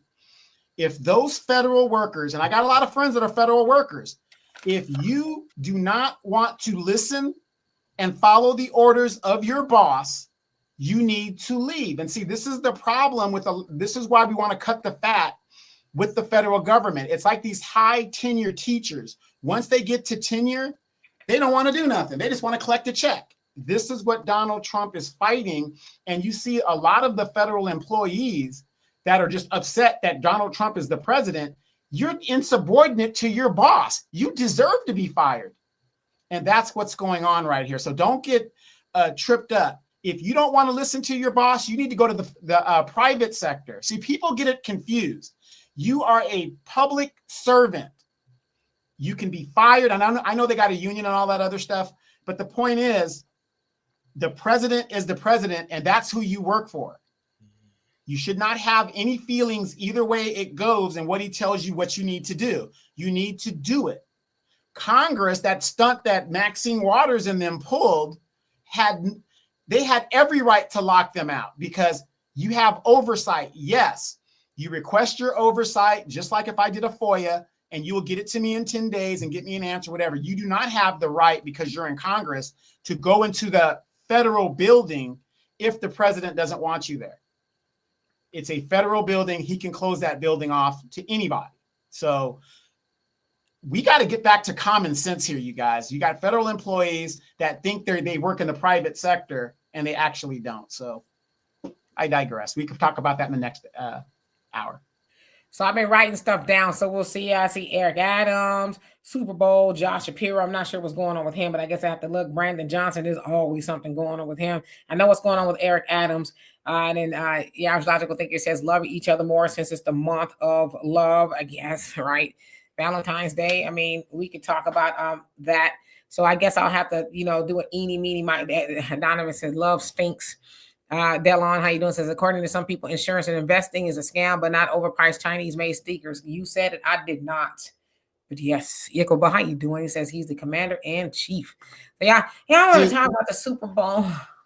If those federal workers, and I got a lot of friends that are federal workers, if you do not want to listen and follow the orders of your boss, you need to leave. And see, this is the problem this is why we want to cut the fat with the federal government. It's like these high tenure teachers. Once they get to tenure, they don't want to do nothing. They just want to collect a check. This is what Donald Trump is fighting. And you see a lot of the federal employees that are just upset that Donald Trump is the president. You're insubordinate to your boss. You deserve to be fired. And that's what's going on right here. So don't get tripped up. If you don't want to listen to your boss, you need to go to the private sector. See, people get it confused. You are a public servant. You can be fired. And I know they got a union and all that other stuff. But the point is, the president is the president, and that's who you work for. You should not have any feelings either way it goes and what he tells you what you need to do. You need to do it. Congress, that stunt that Maxine Waters and them pulled, they had every right to lock them out because you have oversight. Yes, you request your oversight, just like if I did a FOIA, and you will get it to me in 10 days and get me an answer, whatever. You do not have the right, because you're in Congress, to go into the federal building if the president doesn't want you there. It's a federal building. He can close that building off to anybody. So we got to get back to common sense here, you guys. You got federal employees that think they work in the private sector, and they actually don't. So I digress. We could talk about that in the next hour. So I've been writing stuff down. So we'll see. I see Eric Adams, Super Bowl, Josh Shapiro. I'm not sure what's going on with him, but I guess I have to look. Brandon Johnson, there's always something going on with him. I know what's going on with Eric Adams. And then, Average Logical Thinker says, love each other more since it's the month of love, I guess, right? Valentine's Day. I mean, we could talk about that. So I guess I'll have to, do an eeny, meeny, miny. Donovan says, love stinks. Delon, how you doing? Says, according to some people, insurance and investing is a scam, but not overpriced Chinese-made stickers. You said it. I did not. But yes, Yakoba, how you doing? He says he's the commander and chief. But I want to talk about the Super Bowl.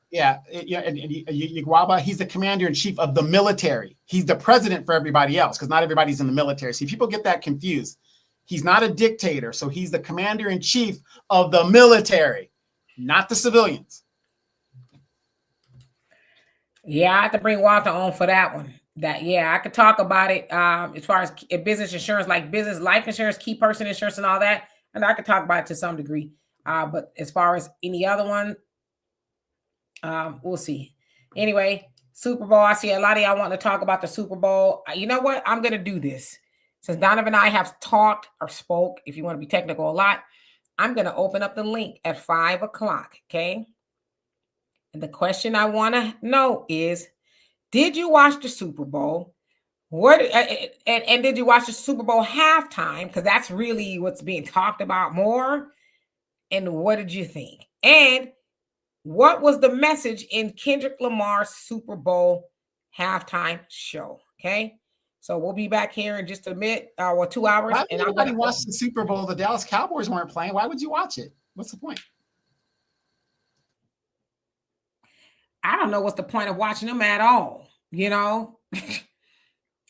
Yeah, and Yagwaba, he's the commander in chief of the military. He's the president for everybody else because not everybody's in the military. See, people get that confused. He's not a dictator, so he's the commander in chief of the military, not the civilians. Yeah, I have to bring Walter on for that one. I could talk about it as far as business insurance, like business life insurance, key person insurance, and all that. And I could talk about it to some degree. But as far as any other one, we'll see. Anyway, Super Bowl. I see a lot of y'all want to talk about the Super Bowl. You know what? I'm going to do this. Since Donovan and I have talked or spoke, if you want to be technical a lot, I'm going to open up the link at 5 o'clock. Okay. And the question I want to know is, did you watch the Super Bowl? What and did you watch the Super Bowl halftime? Because that's really what's being talked about more. And what did you think? And what was the message in Kendrick Lamar's Super Bowl halftime show? Okay. So we'll be back here in just a minute or 2 hours. Why would anybody watch the Super Bowl? The Dallas Cowboys weren't playing. Why would you watch it? What's the point? I don't know what's the point of watching them at all. You know,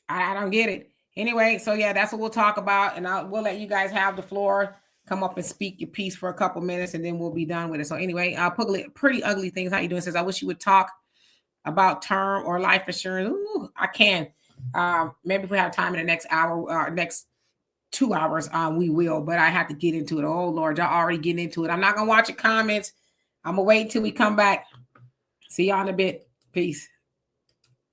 I don't get it. Anyway, so yeah, that's what we'll talk about. And we'll let you guys have the floor. Come up and speak your piece for a couple minutes and then we'll be done with it. So anyway, Pretty Ugly Things. How you doing? Says, I wish you would talk about term or life insurance. Ooh, I can. Maybe if we have time in the next hour or next 2 hours, we will, but I have to get into it. Oh Lord, y'all already getting into it. I'm not going to watch your comments. I'm going to wait until we come back. See y'all in a bit. Peace.